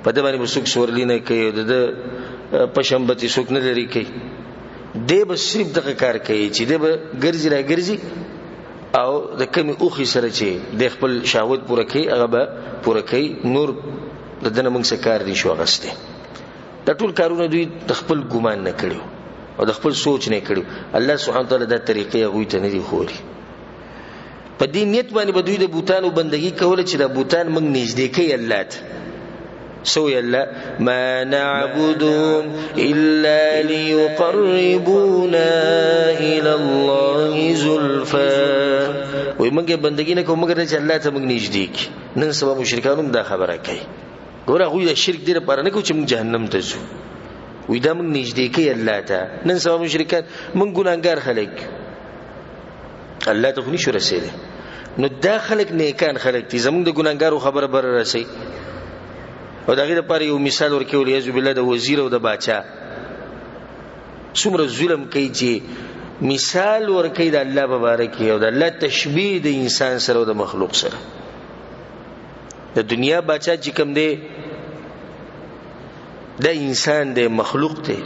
A: په دې باندې وسوک سورلی نه کوي د پشمبتی سوک نه لري کوي دی به صرف دغه کار کوي چې دی به ګرځي را ګرځي او د کمی اوخي سره چې د خپل شاوت پوره کوي هغه به پوره کوي نور د دنه موږ څخه کار دي شو غسته دا ټول کارونه دوی د خپل ګمان نه کړو او د خپل سوچ نه کړو. الله سبحانه وتعالی دا طریقې هغوی ته نه دي ښودلي. په دې نیت باندې به دوی د بوتانو بندګي کوله چې دا بوتان موږ نږدې کوي الله ته. سوی الله ما نعبدهم الا ليقربونا الى الله زلفى. وای موږ بندګي نه کوو مګر چې الله ته موږ نږدې کی. نن سبا مشرکان هم دا خبره کوي. ګوره هغوی د شرک دې لپاره نه کوي چې موږ جهنم ته ځو، وای دا موږ نږدې کوي الله ته. نن سبا مشرکان موږ ګناهګار خلک الله ته خو نشو رسېدلی، نو دا خلک نیکان خلک دي، زموږ د ګناهګارو خبره بره رسوي. او دغه لپاره یو مثال ورکول یعوذ بالله د وزیر او د باچا څومره ظلم کوي چې مثال ورکوي د الله مبارک او د الله تشبیه د انسان سره او د مخلوق سره. د دنیا باچا چې کوم دی د انسان د مخلوق دی،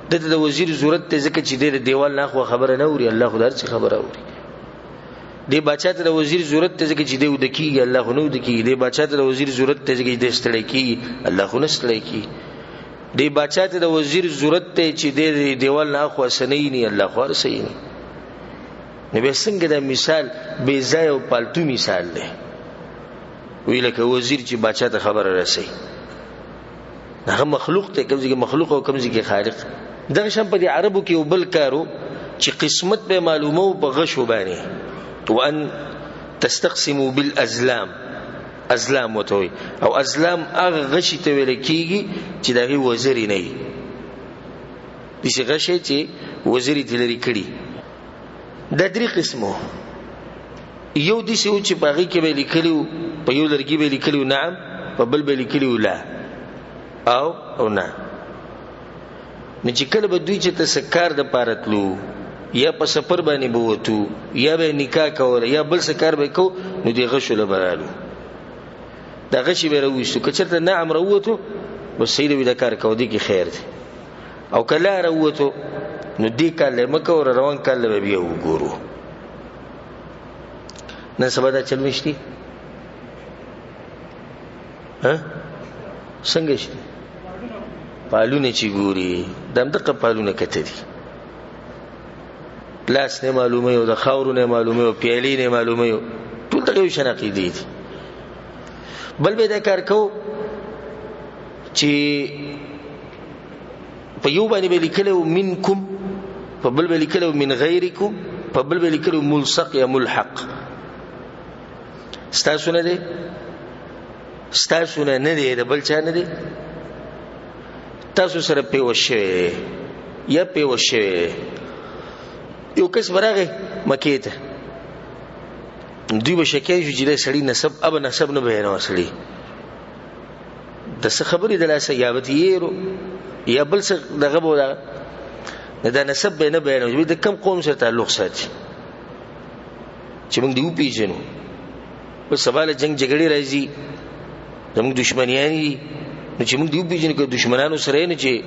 A: دته د وزیر ضرورت ته ځکه چې د دیوال نه خو خبره نه اوري، الله خو درڅ خبره اوري. دی بچا ته د وزیر ضرورت ته ځکه چې دی ودکی الله خو نو دکی. دی بچا ته د وزیر ضرورت ته ځکه چې دی ستړی کی الله خو نه ستړی کی. دی بچا ته د وزیر ضرورت ته چې دی دیوال نه خو سنې نه الله خو رسې نه. نو به څنګه د مثال بے ځای او پالتو مثال دی. ویل که وزیر چې بچا ته خبره رسې هغه مخلوق ته کوم ځای مخلوق او کوم ځای خالق. دغه شان په عربو کې وبل کارو چې قسمت به معلومه په غشو باندې وان تستقسموا بالازلام. ازلام وتوي او ازلام هغه غشي ته ویل کیږي چې دغه وزري نه وي. دغه غشي چې وزري تلری کړي د درې قسمو. یو د څه چې باغی کې ویل کړي په یو لرګي ویل کړي نعم، په بل ویل کړي لا او نه. نو چې کله به دوی چې تسکار د پارتلو یا په سفر باندې بوتو یا به نکاح کول یا بل څه کار به کو، نو دی غشو لبرالو دا غشي به راوښتو. که چېرته نعم راووتو بس سید وی دا کار کو دی کی خیر دی، او کله راووتو نو دی کله مکه ور روان کله به بیا وګورو. نن سبا دا چل مشتي ها څنګه شي پالونه چې ګوري دغه پالونه کته دي، لاس نه معلومه او د خاورو نه معلومه او پیالي نه معلومه، ټول دغه شناقي دي. بل به دا کار کو چې په یو باندې به لیکلو منکم، په بل به لیکلو من غیرکم، په بل به لیکلو ملصق یا ملحق. ستاسو نه دي، ستاسو نه دي، د بل چا نه دي، تاسو سره پیوشه یا پیوشه. یو کس براغه مکې ته دوی به شکایت شو چې د سړی نسب اب نسب نه بیانو سړی د څه خبرې د لاسه یابت یېرو یا بل څه دغه بوله دا نسب به نه بیانو د کم قوم سره تعلق ساتي چې موږ دیو پیژنو. په سوال جنگ جګړې راځي زموږ دشمنیان دي، نو چې موږ دیو پیژنو که دشمنانو سره نه چې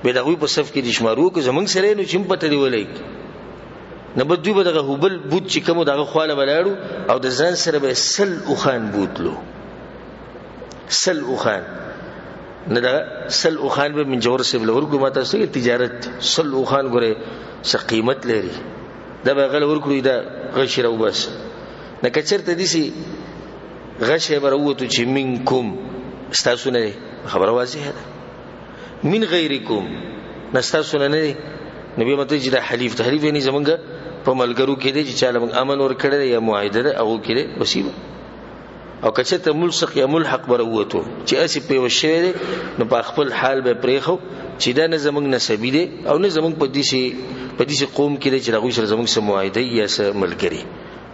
A: به دغه په صف کې دشمارو که زموږ سره نو چې پته دی ولای نه به دوی به دغه هوبل بوت چې کوم دغه خواله بلاړو او د ځان سره به سل او خان بوتلو. سل او خان نه دا سل او خان به من جوړ سیب لور کومه تاسو کې تجارت سل او خان ګوره څه قیمت لري، دا به غل ورکړي دا غشره وبس نه کچرته دي سي غشه بروتو چې منکم استاسو نه خبره واضحه ده، من غیرکم نستاسو نه نه نبی مته چې دا حلیف تحریف نه زمونږ په ملګرو کې دي چې چاله موږ امن ور کړی یا معاهده ده او کې وسیبه. او کچه ته ملصق یا ملحق بروتو چې اسی په وشه نو په خپل حال به پریخو چې دا نه زمونږ نسبی دي او نه زمونږ په دې قوم کې دي چې هغه سره زمونږ سره معاهده یا سره ملګری.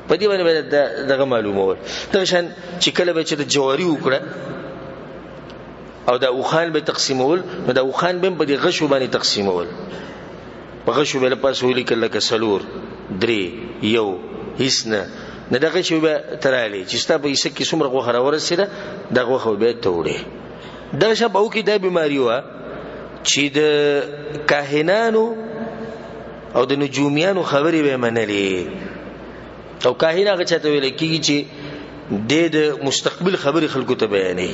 A: په دې باندې دغه معلومه ول دا شان چې کله به چې د جواری وکړه او دا اوخان به تقسیمول، نو دا اوخان به په دې غشو باندې تقسیمول. په غشو به لپاره سولې کله کسلور درې یو هیڅ نه دغه شی به ترالی چې ستا په هیڅ کې څومره غوخه ورسېده دغه خو به ته وړي. دا شب او کې د بیماری و چې د کاهنانو او د نجوميانو خبرې به منلې، او کاهن هغه چاته ویل کېږي چې د مستقبل خبرې خلکو ته بیانې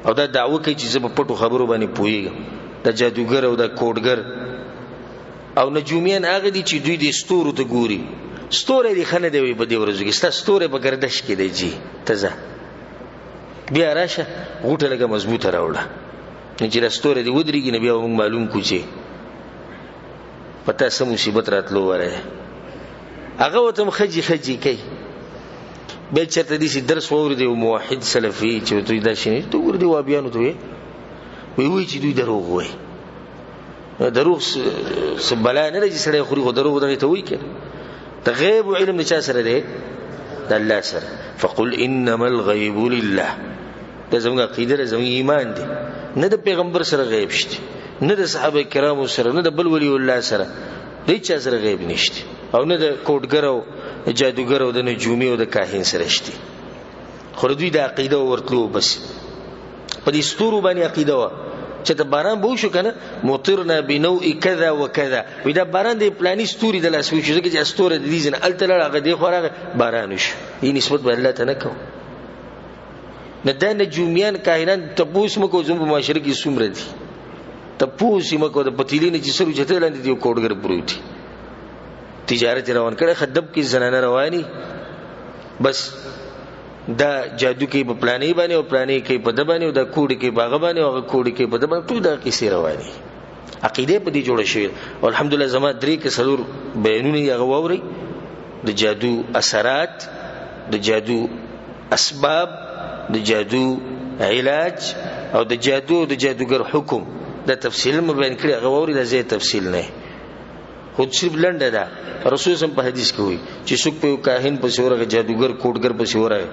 A: او دا دعوه کوي چې زه په پټو خبرو باندې پوهیږم. د جادوګر او د کوډګر او نجومیان هغه دي چې دوی د ستورو ته ګوري. ستوره دي خنه دی په دې ورځو کې ستا ستوره په گردش کې دی جی تزه بیا راشه غوټه لګه مضبوطه راوړه نه چې ستوره دي ودرېږي نه بیا موږ معلوم کو چې پتا سم مصیبت راتلو وره هغه وته خجی کوي بل چرته دي چې درس ووري دی موحد سلفي چې دوی دا شنه ته ور دي وابيانو ته وي چې دوی دروغ وي دروغ سبلا نه لري سره خوري دروغ دغه ته وي کړه ته غیب علم نشا سره دی د الله سره فقل انما الغيب لله دا زموږ عقیده زموږ ایمان دی نه د پیغمبر سره غیب شته نه د صحابه کرامو سره نه د بل ولی الله سره هیڅ چا سره غیب نشته او نه د کوډګر او جادوګر او د نجومي او د کاهن سره شته خو دوی د عقیده ورتلو بس په دې ستورو باندې عقیده وا چې د باران بو شو کنه مطرنا بنوء كذا وكذا وې دا باران د پلاني ستوري د لاس وشو چې ستوره د دې ځنه التل هغه دی خو هغه باران وشو دې نسبت به الله ته نه کو نه د نجومیان کاهنان تبوس مکو زمو معاشره کې سومره دي تبوس مکو د پتیلینه چې سره چته لاندې دی کوډګر پروتي تجارت روان کړه خدب کې زنانه رواني بس دا جادو کې په پلانې باندې او پلانې کې په د باندې او د کوډ کې باغ باندې او کوډ کې په د باندې ټول دا کیسې رواني عقیده په دې جوړه شوی او الحمدلله زما درې کې سلور بیانونه یې غووري د جادو اثرات د جادو اسباب د جادو علاج او د جادو د جادوګر حکم دا تفصیل مې بیان کړی غووري د زی تفصیل نه خود صرف لنډه ده رسول سم په حدیث کې وي چې څوک په کاهن په سورغه جادوګر کوډګر په سورغه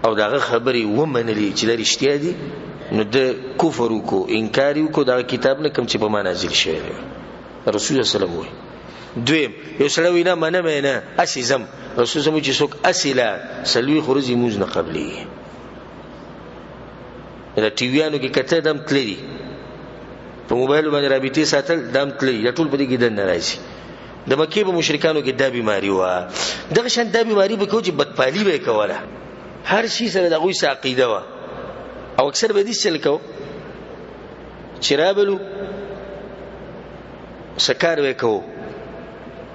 A: او داغه خبري ومنلي چې لريشتیا دي نو د کفر کو انکار کو دا کتاب نه کم چې په ما نازل شوی رسول الله صلی الله علیه وسلم دویم یو سره وینا منه نه اسیزم رسول سم چې څوک اسیلا سلوي خروجي موز نه قبلي دا ټي ویانو کې کته دم تللی په موبایل باندې رابطه ساتل دم تللی ټول په دې کې دن راځي د مکه په مشرکانو کې دا بیماری و دغه شان دا بیماری به کوجه بدپالی به کوله هر شي سره دغه وسه عقیده و او اکثر به دې چل کو چرابلو سکار وکاو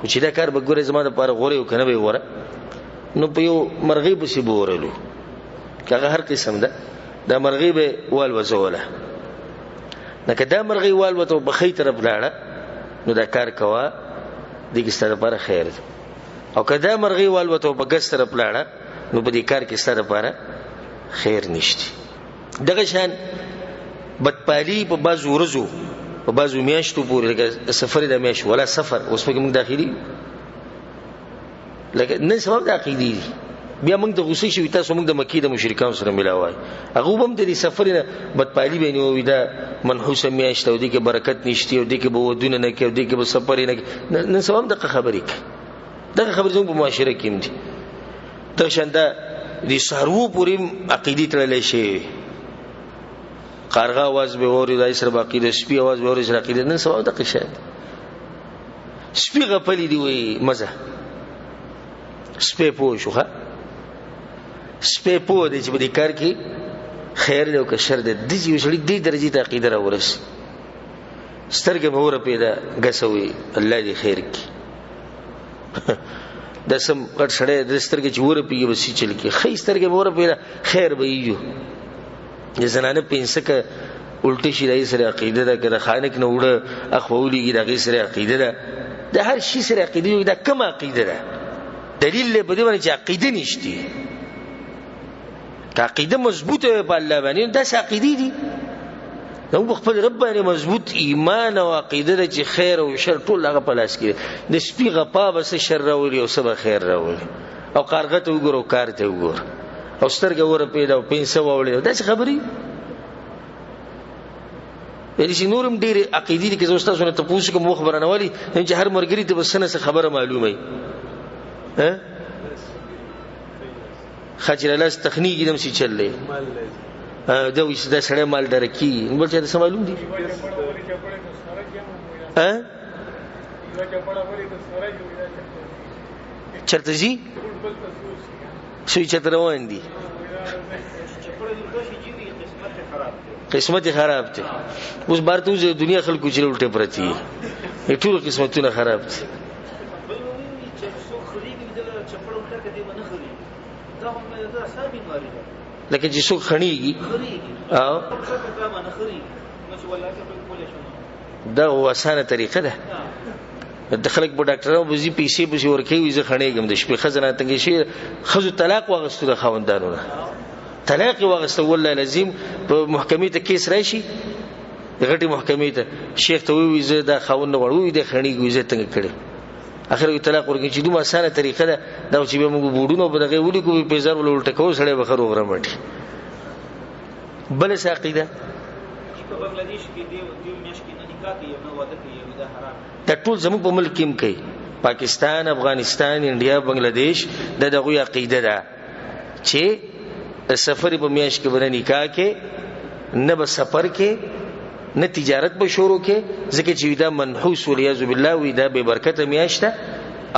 A: خو چې دا کار به ګوره زما د پاره غوړې کنه به وره نو په یو مرغۍ په سی بورلو کغه هر قسم ده دا مرغۍ به وال وزوله نکه دا مرغۍ وال وته په خې طرف لاړه نو دا کار کوا دغه ستاره لپاره خیر دی او کدا مرغۍ وال وته په ګس طرف لاړه نو په دې کار کې ستاره لپاره خیر نشته دغه شان بدپالی په بازو ورځو په بازو میاشتو پورې سفر د میاش ولا سفر اوس په موږ داخلي لکه نه سبب د عقیدې بیا موږ د غوسې شو تاسو موږ د مکی د مشرکان سره ملاوای هغه هم د سفر نه بدپالی بینه وې دا منحوسه میاشت او د کې برکت نشتی او د کې به ودونه نه کې او د کې به سفر نه نه سبب د خبرې دغه خبرې زموږ په معاشره کې دي د شنده د سارو پورې عقیدې تړلې شي قارغه आवाज به اوري دای سره باقی د سپي आवाज به اوري سره عقیده نه سبب د قشاد سپي غپلې دی وې مزه سپي پوه شوخه سپه په دې چې په دې کار کې خیر دی او که شر دی د دې وسړي دې درجه ته عقیده راورس سترګې مور پیدا غسوي الله دې خیر کی د سم کټ سړې د سترګې چې ور پیږي وسی چل کی خې سترګې مور پیدا خیر به یو د زنانه پینسکه الټی شي دای سره عقیده ده کړه خانک نه وړه اخوولېږي دغه سره عقیده ده د هر شي سره عقیده ده کوم عقیده ده دلیل له بده باندې چې عقیده نشتی عقیده مضبوطه په الله باندې دا عقیده دي نو خپل رب باندې مضبوط ایمان او عقیده چې خیر او شر ټول هغه په لاس کې د سپي غپا بس شر راوړي او سبا خیر راوړي او کارغه ته وګورو کار ته وګور او سترګه ور پیدا او پینسه وړي دا څه خبري یعنی چې نورم ډېر عقیده دي کې زوستا سونه ته پوښتنه کوم خبره نه والی چې هر مرګري ته بس نه خبره معلومه ها خجر لاس تخنیکی دم سی چل لے دا ویس دا سڑے مال درکی بل چاہتا سمالوم دی چرت جی سوی چرت روان دی قسمت خراب دی اوس بارته د دنیا خلکو چې الټه پرتی ټول قسمتونه خراب دي لکه چې څوک خړېږي او دا وسانه طریقه ده د خلک په ډاکټرانو بزي پیسې بزي ورکوي زه خړېږم د شپې خزانه تنګ شي خزو طلاق واغستو د خاوندانو نه طلاق واغستو والله لازم په محکمې ته کیس راشي غټي محکمې ته شیخ ته وی زه دا خاوند وړوي د خړېږي زه تنګ کړي اخر یو طلاق ورکړي چې دوه اسانه طریقه ده دا چې به موږ بوډونو په دغه ولي کوی په زار ولټ کوو سړی به خرو غرمټي بل ساقیده
B: په بنگلاديش کې دی میاش کې نه نکاح کوي نو واده کوي دا حرام
A: دا ټول زموږ په ملک کې کوي پاکستان افغانستان انډیا بنگلاديش دغه عقیده ده چې سفر په میاش کې باندې نکاح کې نه به سفر کې نه تجارت به شروع کې ځکه چې دا منحوس ولیاذ بالله وی دا به برکت میاشته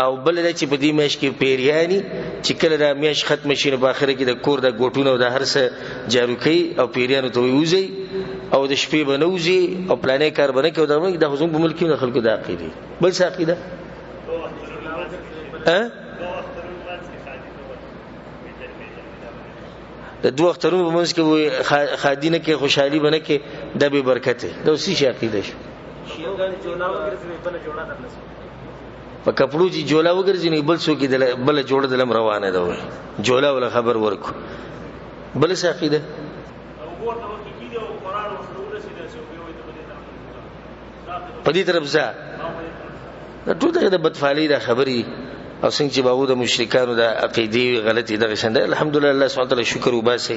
A: او بل دا چې په دې میاش کې پیریانی چې کله دا میاش ختم شي په اخر کې د کور د ګوټونو د هر څه جارو کوي او پیریانو ته ویوزي او د شپې بنوزي او پلانې کار بنه کوي دا حضور په ملک کې خلکو د عقیده بل څه عقیده د دوه اخترونو په منځ کې خادینه کې خوشحالي بنه کې د به برکت ده اوسې شي عقیده شو په کپړو چې جولا وګرځي نه بل څوک بل جوړه دلم روانه ده جولا ولا خبر ورکو بل څه عقیده په دې طرف ځه دا ټول د بدفعلی د خبري او څنګه چې باغو د مشرکانو د عقیده غلطي دغه شنده الحمدلله الله سبحانه وتعالى شکر وباسي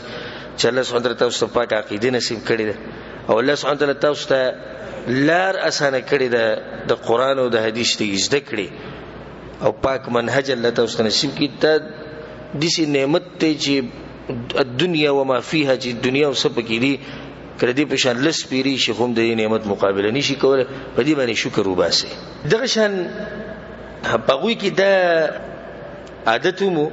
A: چې الله سبحانه وتعالى تاسو ته پاک عقیده نصیب کړی ده او الله سبحانه وتعالى تاسو ته لار اسانه کړی ده د قران او د حدیث ته زده کړی او پاک منهج الله تاسو ته نصیب کړي ته دې نعمت ته چې دنیا و ما فيها چې دنیا او سب کې دي کړه دې په شان لس پیری شي هم د نعمت مقابله نشي کوله په دې باندې شکر وباسي دغه شان هغوی کې دا عادتمو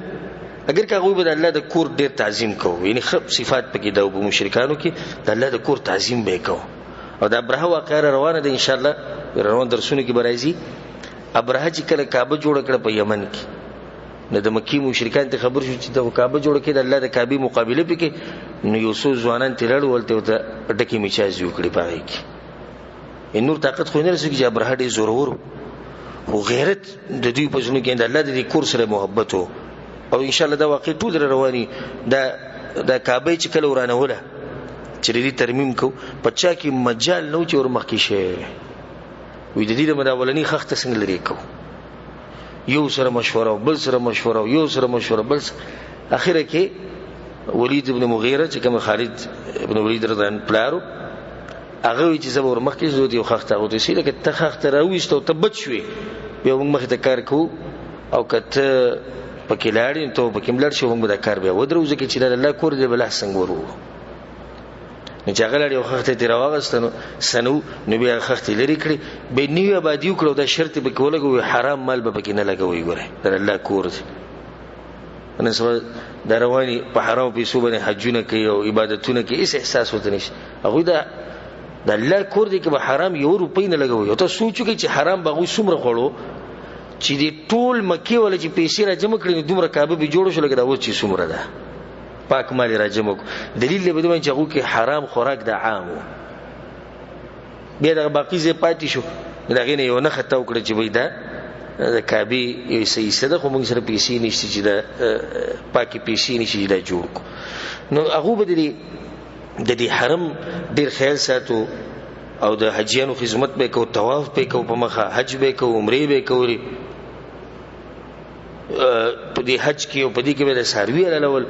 A: اگر کاغوی به الله د کور ډیر تعظیم کوو یعنی خپ صفات پکې دا وب مشرکانو کې د الله د کور تعظیم به کوو او دا ابرهه واقعه روانه ده ان شاء الله روان درسونه کې برایزي ابرهه چې کله کعبه جوړ کړ په یمن کې نه د مکی مشرکان ته خبر شو چې د کعبه جوړ کړي د الله د کعبه مقابله پکې نو یوسف ځوانان تلل ولته ډکی میچاز یو کړی پاره کې نور طاقت خو نه رسېږي چې ابرهه ډیر زورور او غیرت د دوی په ژوند کې د الله د کور سره محبت او ان شاء الله دا واقع ټول رواني دا کعبه چې کله ورانه وله چې دې ترمیم کو پچا کې مجال نو چې ور مخکې شي وې د دې د مداولنی خخته څنګه لري کو یو سره مشوره او بل سره مشوره او یو سره مشوره بل اخره کې ولید ابن مغیره چې کوم خالد ابن ولید رضی الله پلارو هغه چې زبر مخکې زود یو خخته او د سې لکه ته خخته راويست او تبت شوې به موږ مخ ته کار کو او کته پکې لاړې ته پکې ملړ شو موږ دا کار به ودرو ځکه چې الله کور دې بل څنګه ورو نه جګړه یو خخته تیر واغستنو سنو نو بیا خخته لري کړی به نیو آبادی وکړو دا شرط به کولګو حرام مال به پکې نه لګوي ګوره در الله کور دې نن سبا درواني په حرام پیسو باندې حجونه کوي او عبادتونه کوي هیڅ احساس وته نشي هغه دا د الله کور دې کې به حرام یو روپۍ نه لګوي او ته سوچو کې چې حرام بغو څومره خورو چې دې ټول مکه ولا چې پیسې را جمع کړي دومره کعبه به جوړ شو لګا دا و چې څومره ده پاک مال را جمع دلیل له بده چې هغه کې حرام خوراک د عامو بیا د باقی زه پاتې شو دغه نه یو نه خطا وکړي چې وای دا د کعبه یو سې ده خو موږ سره پیسې نشته چې دا پاکي پیسې نشي دا جوړ نو هغه به د دې حرم ډیر خیال ساتو او د حجیانو خدمت به کو طواف به کو په مخه حج به کو عمره به کوي په دې حج کې او په دې کې به د ساروی علول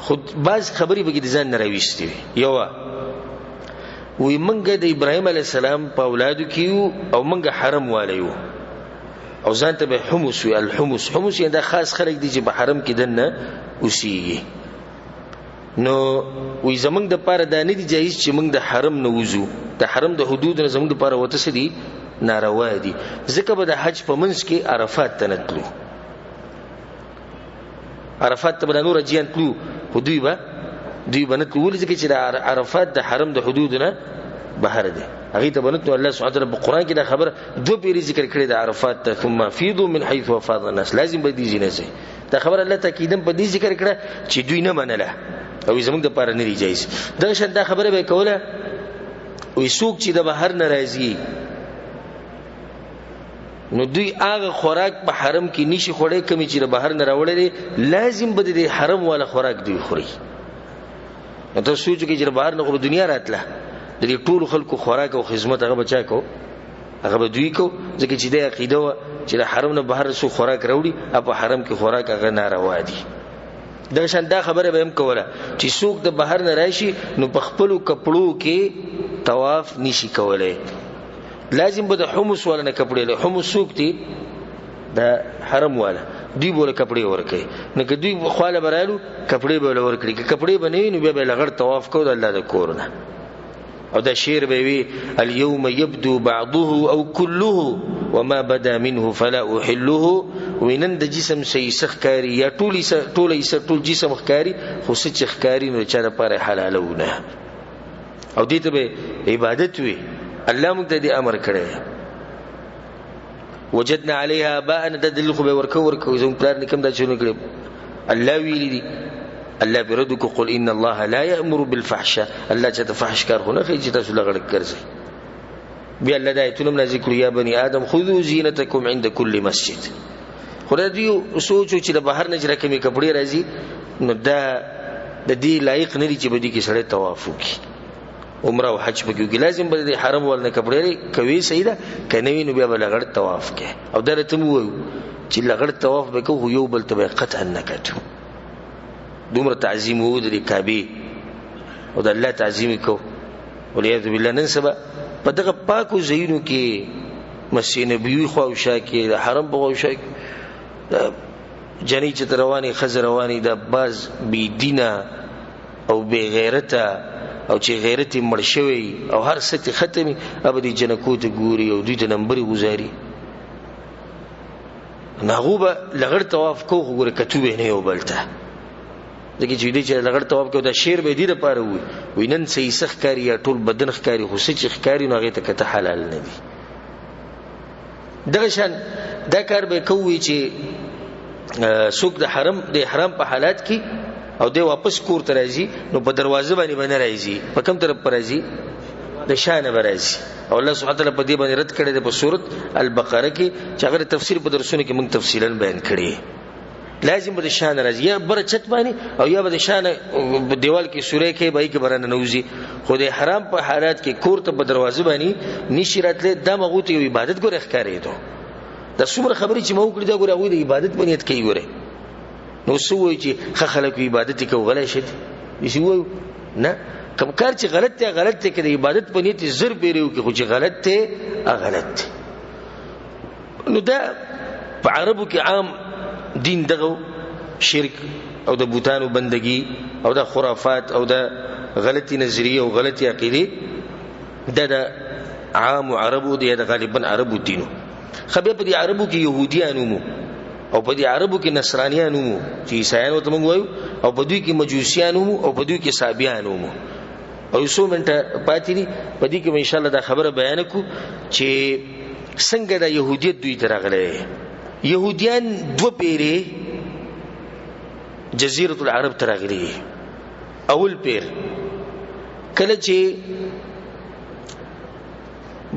A: خود باز خبري به د ځان نه راويستي یو وي منګه د ابراهيم عليه السلام په اولادو کې او منګه حرم واليو او ځان ته به حمص وي الحمص حمص یې د خاص خلک دي چې په حرم کې دنه اوسېږي نو وې زمنګ د پاره د نه دي جایز چې موږ د حرم نه وځو د حرم د حدود نه زمنګ د پاره وته سدي ناروا دي ځکه به د حج په منځ کې عرفات ته نتلو عرفات ته به نور جیان تلو خو دوی بنت ولې ځکه چې د عرفات د حرم د حدودنا بهر دي هغه ته بنت الله سبحانه وتعالى په قران کې دا خبر دو پیری ذکر کړی د عرفات ته ثم فيضوا من حيث افاض الناس لازم به دي جنسه دا خبر الله تاکیدم په دې ذکر کړه چې دوی نه منله او زموږ د پاره نه دی جایز دا شان دا خبره به کوله وې څوک چې د بهر ناراضي نو دوی هغه خوراک په حرم کې نشي خوړې کمی چې د بهر نه راوړلې لازم به د حرم والا خوراک دوی خوري نو ته سوچ کې چې بهر نه خو دنیا راتله د ټول خلکو خوراک او خدمت هغه بچا کو هغه به دوی کو ځکه چې د عقیده و چې د حرم نه بهر سو خوراک راوړي او په حرم کې خوراک هغه ناروا دي دا شان دا خبره به هم کوله چې څوک د بهر نه راشي نو په خپل کپړو کې طواف نشي کولای لازم به د حمص ولا نه کپړې له حمص څوک دي د حرم والا دوی بوله کپړې ورکړي نو که دوی خواله برالو کپړې به ورکړي که کپړې بنوي نو به لغړ طواف کو د الله د کورونه او دا شعر به وی اليوم يبدو بعضه او كله وما بدا منه فلا احله وینن د جسم سي سخکاری یا ټول جسم خکاری خو سچ خکاری نو چا لپاره حلالونه او دې ته به عبادت وي الله موږ ته دې امر کړی وجدنا عليها اباءنا تدل خو به ورکو زموږ پلان کوم دا چونه کړی الله ویلی دي الله بردك قل ان الله لا يأمر بالفحشاء الله چې فحش کار هونه چې تاسو لغړ کړئ بیا الله د ایتونو ذکر یا بني ادم خذوا زینتکم عند كل مسجد خدای دې سوچو چې د بهر نه جره کمی کپڑے راځي نو دا د دې لایق نه دي چې بده کې سره طواف وکړي عمره او حج پکې لازم به د حرم ولنه کپڑے کوي سیدا کنوي نو بیا لغړ طواف کې او درته مو چې لغړ طواف وکړو یو بل ته قطعا نکټو دومره تعظیم وو د کعبه او د الله تعظیم کو ولید بالله نسبه په دغه پاکو زینو کې مسجد نبوي خو او شاکه د حرم په خو شاکه جنې چې رواني خزر رواني د باز بی دینه او بی غیرته او چې غیرت مړ شوی او هر څه ختمي ابدي جنکو ته ګوري او دوی ته نمبر گزاري ناغوبه لغړ طواف کو غوړه کتوبه نه یو بلته دغه چې دې چې لغړ طواف کو دا شیر به دې لپاره وي وینن سې سخ کاری یا ټول بدن ښکاری خو سچ ښکاری نو هغه ته کته حلال نه دي دغه شان دا کار به کوي چې څوک د حرم په حالات کې او دی واپس کور ته راځي نو په دروازه باندې باندې راځي په کوم طرف پر راځي د شانه راځي او الله سبحانه وتعالى په دې باندې رد کړی د سورۃ البقره کې چې هغه تفسیر په درسونو کې موږ تفصیلا بیان کړی لازم به شان راځي یا بر چت باندې او یا به شان دیوال کې سورې کې به کې برانه نوځي خو د حرام په حالات کې کور ته په دروازه باندې نشی راتله د مغوت عبادت ګره ښکارې دو د څومره خبرې چې مو کړی دا ګره غوې د عبادت بنیت کوي ګره نو سوې چې خلک عبادت کوي غلې شي نشي وو نه کوم کار چې غلط دی کې د عبادت بنیت زر پیریو کې خو چې غلط دی غلط نو دا په عربو کې عام دین دغه شرک او د بوتانو بندگی او د خرافات او د غلطی نظریه او غلطی عقیده د عام عربو دی د غالبا عربو دینو خبر په دي عربو کې يهوديانو مو او په دي عربو کې نصرانيانو مو چې عیسایانو ته موږ وایو او په دوی کې مجوسیانو مو او په دوی کې صابیانو مو او یو منټه پاتې دي په دې کې ان شاء الله دا خبره بیان کو چې څنګه د يهودیت دوی ترغله يهوديان دو پیری جزيره العرب ترغلي اول پیر کله چې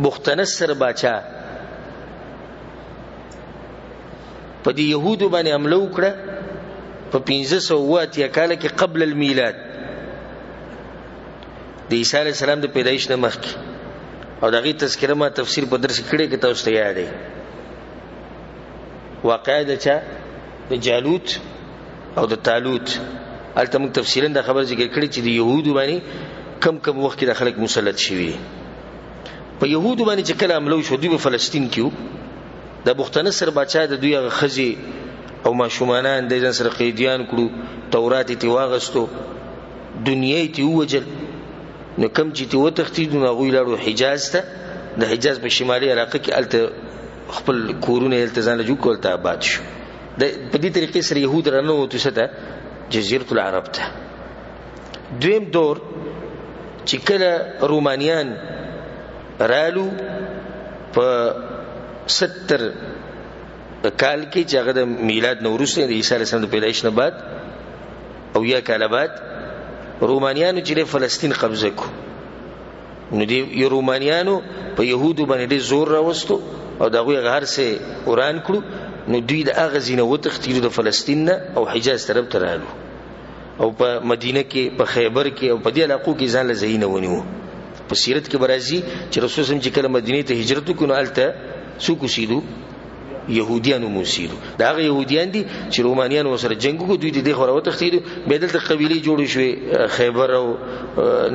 A: بختنصر باچا په دې يهودو باندې حمله وکړه په 1508 کال کې قبل المیلاد د عیسی علی السلام د پیدایش نه مخکې او دغه تذکره ما تفسیر په درس کړي کې تاسو ته یاد دی واقعه د جالوت او د طالوت البته موږ تفصیلا د خبر ذکر کړی چې د يهودو باندې کم وخت کې د خلک مسلط شوي په يهودو باندې چې کله حمله شو دوی په فلسطین کې د بختنصر بچا د دوی غخزي او ماشومانان د ځان سره قیدیان کړو تورات ته واغستو دنیای ته وجل نو کم چې ته وتختیدو نو غوی لاړو حجاز ته د حجاز په شمالي علاقه کې الته خپل کورونه التزام جو کولته آباد شو د په دې طریقې سره يهود رانه وته ته جزيره العرب ته دویم دور چې کله رومانیان رالو په 70 کال کې چې هغه د میلاد نو وروسته د عیسی علیه السلام د پیدایش نه بعد او یا کال بعد رومانیانو چې فلسطین قبضه کو نو دی رومانیانو په يهودو باندې زور راوستو او دغه غهر سه وران کړو نو دوی د اغه زینه وتختیرو د فلسطین نه او حجاز طرف ته رالو او په مدینه کې په خیبر کې او په دې علاقو کې ځان له زینه ونیو په سیرت کې برازي چې رسول الله چې کله مدینه ته هجرت وکړو الته څوک سیدو يهوديانو موسیدو دا هغه يهوديان دي چې رومانيانو سره جنگ وکړو دوی د خوراو تختیدو به دلته قبيله جوړ شوې خیبر او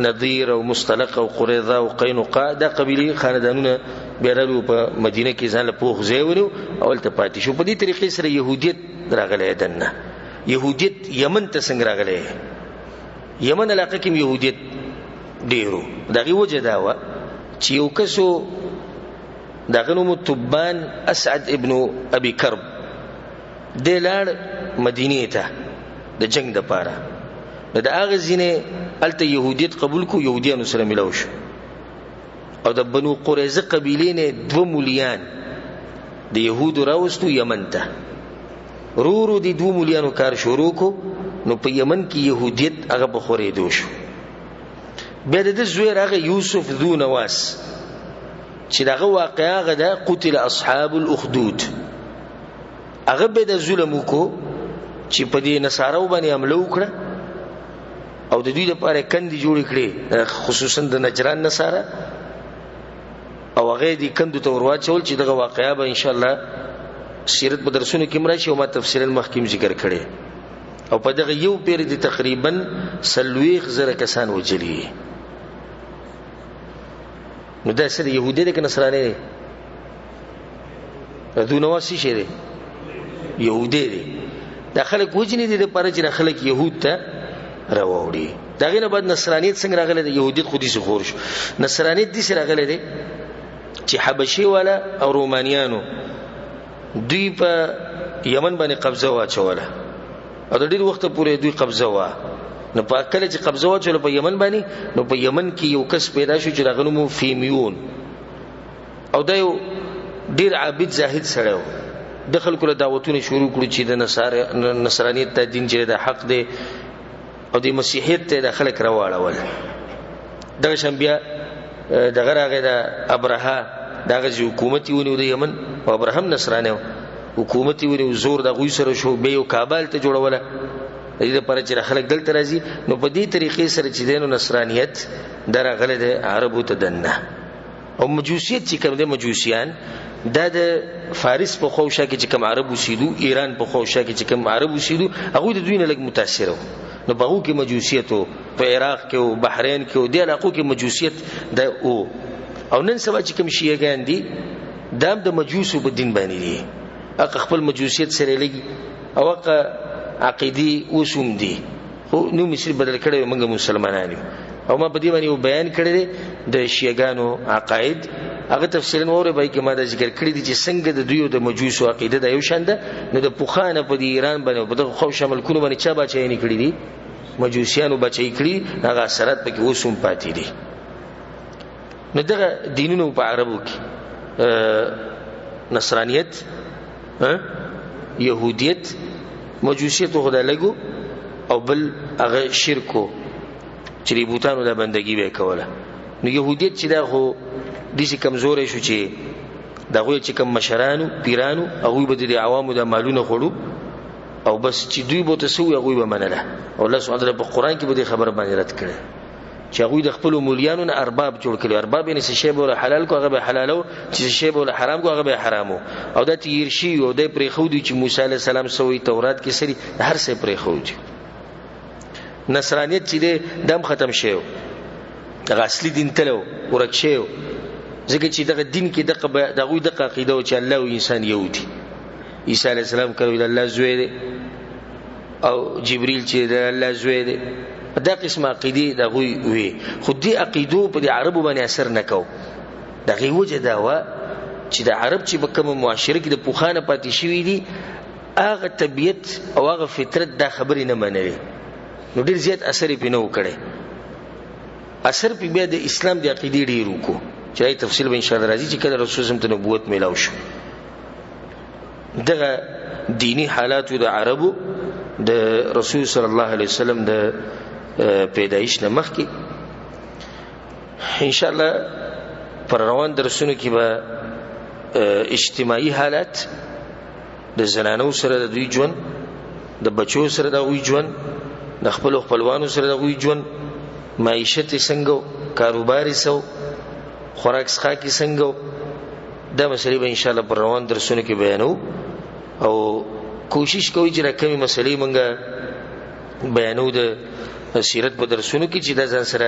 A: نذیر او مستلق او قریظه او قینقاع دا قبيله خاندانونه بیرلو په مدینه کې ځان له پوخ ځای ونیو او الته پاتې شو په دې طریقې سره يهوديت راغلی دنه يهوديت یمن ته څنګه راغلی یمن علاقه کې يهوديت ډیرو دغه وجه دا و چې یو کسو داغه نوم تبان اسعد ابن ابي كرب دلار مدینه ته د جنگ د پاره د هغه زینه الته يهوديت قبول کو يهوديانو سره ملاو شو او د بنو قریظه قبیله نه 2 مليان د يهودو راوستو یمن ته رورو دي 2 مليانو کار شروع کو نو په یمن کې يهوديت هغه بخوري دوشو بیا د زویر هغه یوسف ذو نواس چې دغه واقعا غدا قتل اصحاب الاخدود هغه به د ظلم کو چې په دې نصارو باندې حمله وکړه او د دوی لپاره کندې جوړ کړي خصوصا د نجران نصارا او هغه دې کندو ته ورواچول چې دغه واقعا به ان شاء الله سیرت په درسونو کې مرشي او ما تفصیلا مخکیم ذکر کړي او په دغه یو پیر دي تقریبا 30,000 کسان وجلي نو دا سره يهودي دي که نصراني دي ذو نواس شي دي يهودي دي دا خلک وجني دي لپاره چې خلک يهود ته راوړي داغه نه بعد نصرانيت څنګه راغله د يهوديت خودي سي خور شو نصرانيت دي سره راغله دي چې حبشي والا او رومانيانو دوی په یمن باندې قبضه واچوله او د ډیر وخت پورې دوی قبضه وا نو په کله چې قبضه واچول په یمن باندې نو په یمن کې یو کس پیدا شو چې راغلو مو فیمیون او دا یو ډیر عابد زاهد سره و د خلکو له دعوتونه شروع کړو چې د نصرانیت ته دین چې د حق دی او د مسیحیت ته د خلک راوړل دغه شم بیا دغه راغی د ابراهه دغه حکومت ونیو د یمن او ابراهیم نصرانه حکومت ونیو زور د غوی سره شو به یو کابل ته جوړوله دې لپاره چې خلک دلته راځي نو په دې طریقې سره چې دینو نصرانیت درغله د عربو ته دنه او مجوسیت چې کوم د مجوسیان د فارس په خوښه کې چې کوم عرب وسیدو ایران په خوښه کې چې کوم عرب وسیدو هغه د دوی نه لګ متاثر وو نو په هغه کې مجوسیت په عراق کې او بحرین کې او د علاقو کې مجوسیت د او نن سبا چې کوم شیعاګان دي د مجوسو په دین باندې دي اق خپل مجوسیت سره لګي او اق عقیدی وسوم دي خو نو مصری بدل کړي موږ مسلمانان او ما په دې باندې بیان کړی د شیعاګانو عقاید هغه تفصیلا وره به کې ما د ذکر کړی دي چې څنګه د دوی د مجوسو عقیده د یو شاند نه د پوخانه په ایران باندې په دغه خو شامل کونه باندې چا بچی نه کړی دي مجوسیانو بچی کړی هغه اثرات پکې وسوم پاتې دي نو دغه دینونو په عربو کې نصرانیت يهوديت مجوسیت خدای لګو او بل هغه شرکو چې بوتانو د بندګي به کوله نو يهوديت چې دا خو د شي کمزورې شو چې دغه چې کوم مشرانو پیرانو هغه به د عوامو د مالونه خړو او بس چې دوی بوته سو هغه به منله او الله سبحانه وتعالى په قران کې به خبر باندې رد کړي چې هغه د خپل مولیانو نه ارباب جوړ کړي ارباب یې څه شی به حلال کو هغه به حلالو چې شی به حرام کو هغه به حرامو او د تیر شي او د پرې خو دي چې موسی عليه السلام سوې تورات کې سری هر څه پرې خو دي نصرانیت چې دم ختم شیو دغه اصلي دین تلو ورک شیو ځکه چې دغه دین کې دغه د عقیده او چې الله او انسان یو دي عیسی علیه السلام کړو د الله زوی دی او جبرئیل چې د الله زوی دی دا قسم عقیده دغه وی خو دې عقیدو په عربو باندې اثر نکاو دغه وجه دا و چې د عرب چې په کوم معاشره کې د پوخانه پاتې شوی دي هغه طبيعت او هغه فطرت دا خبرې نه منلې نو ډیر زیات اثر یې پینو کړي. اثر په بیا د اسلام د عقیدې ډیر وکړو چې تفصیل به ان شاء الله راځي چې کله رسول الله ته نبوت میلاو شو. دغه دینی حالات د عربو د رسول صلی الله علیه وسلم د پیدایش نه مخکې ان شاء الله پر روان درسونو کې به اجتماعي حالات د زنانو سره د دوی ژوند، د بچو سره د دوی ژوند، د خپل خپلوانو سره د دوی ژوند، معیشت څنګه، کاروبار سو، خوراک څښاک څنګه، دا مسلې به ان شاء الله پر روان درسونو کې بیانو او کوشش کوي چې راکمي مسلې مونږه بیانو د سیرت په درسونو کې چې دا ځان سره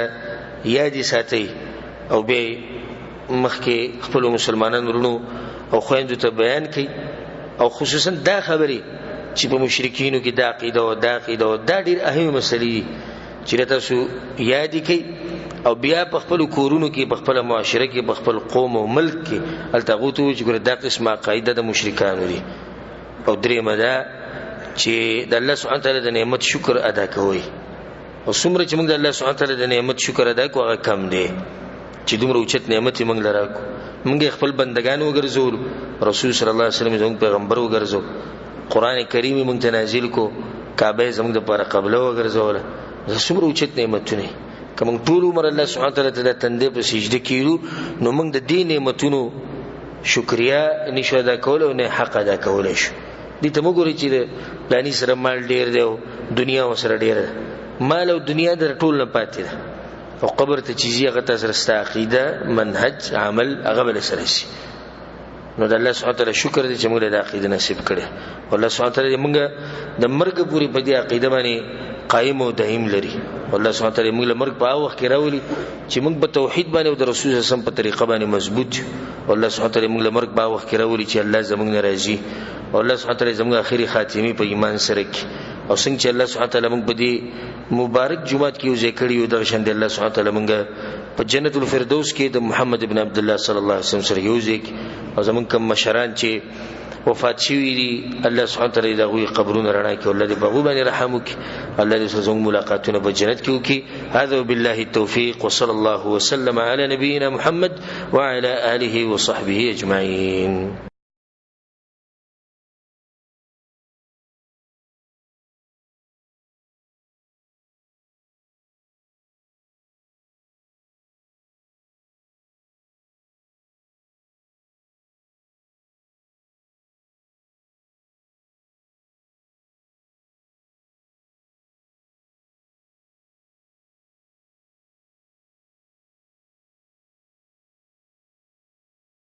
A: یادې ساتي او به مخکې خپل مسلمانانو ورونو او خويندو ته بیان کړي، او خصوصا دا خبرې چې په مشرکینو کې دا عقیده او دا عقیده او دا ډېر اهم مسلې چې تاسو یاد کړئ او بیا په خپل کورونو کې، په خپل معاشره کې، په خپل قوم او ملک کې التغوتو چې ګره دا قسمه عقیده د مشرکانو دي. او درې مده چې د الله سبحانه تعالی د نعمت شکر ادا کوي، او څومره چې موږ د الله سبحانه تعالی د نعمت شکر ادا کوو هغه کم دی چې دومره اوچت نعمت موږ لراکو. موږ خپل بندگان وګرځول، رسول صلی الله علیه وسلم زموږ پیغمبر وګرځو، قران کریم موږ ته نازل کو، کعبه زموږ د لپاره قبله وګرځول. څومره اوچت نعمتونه کوم ټول عمر الله سبحانه تعالی ته د تندې په سجده کیو، نو موږ د دې نعمتونو شکریا نشو ادا کول او نه حق ادا کول شو. دې ته موږ ورې چې پلاني سره مال ډیر دی او دنیا سره ډیر ده، مال او دنیا در ټول نه پاتې ده، او قبر ته چیزی هغه تاسو سره عقیده، منهج، عمل هغه بل سره شي. نو د الله سبحانه تعالی شکر دې چې موږ د عقیده نصیب کړي، او الله سبحانه تعالی موږ د مرګ پوری په دې عقیده باندې قائم او دائم لري. الله سبحانه تعالی موږ له مرګ په وخت کې راولي چې موږ په توحید باندې او د رسول الله صلی الله علیه وسلم په طریقه باندې مضبوط. الله سبحانه تعالی موږ له مرګ په وخت کې راولي چې الله زموږ ناراضي، او الله سبحانه تعالی زموږ اخري خاتمه په ایمان سره کې، او څنګه چې الله سبحانه تعالی موږ په دې مبارک جمعات کې وځي کړی او د شند الله سبحانه تعالی موږ په جنت الفردوس کې د محمد ابن عبد الله صلی الله علیه وسلم سره یوځي، او زمونږ کوم مشران چې وفات شوي دي الله سبحانه تعالی د غوي قبرونو رڼا کې، الله دې په غو باندې رحم وکړي، الله دې زموږ ملاقاتونه په جنت کې وکړي. هذا بالله التوفيق وصلى الله وسلم على نبينا محمد وعلى آله وصحبه أجمعين.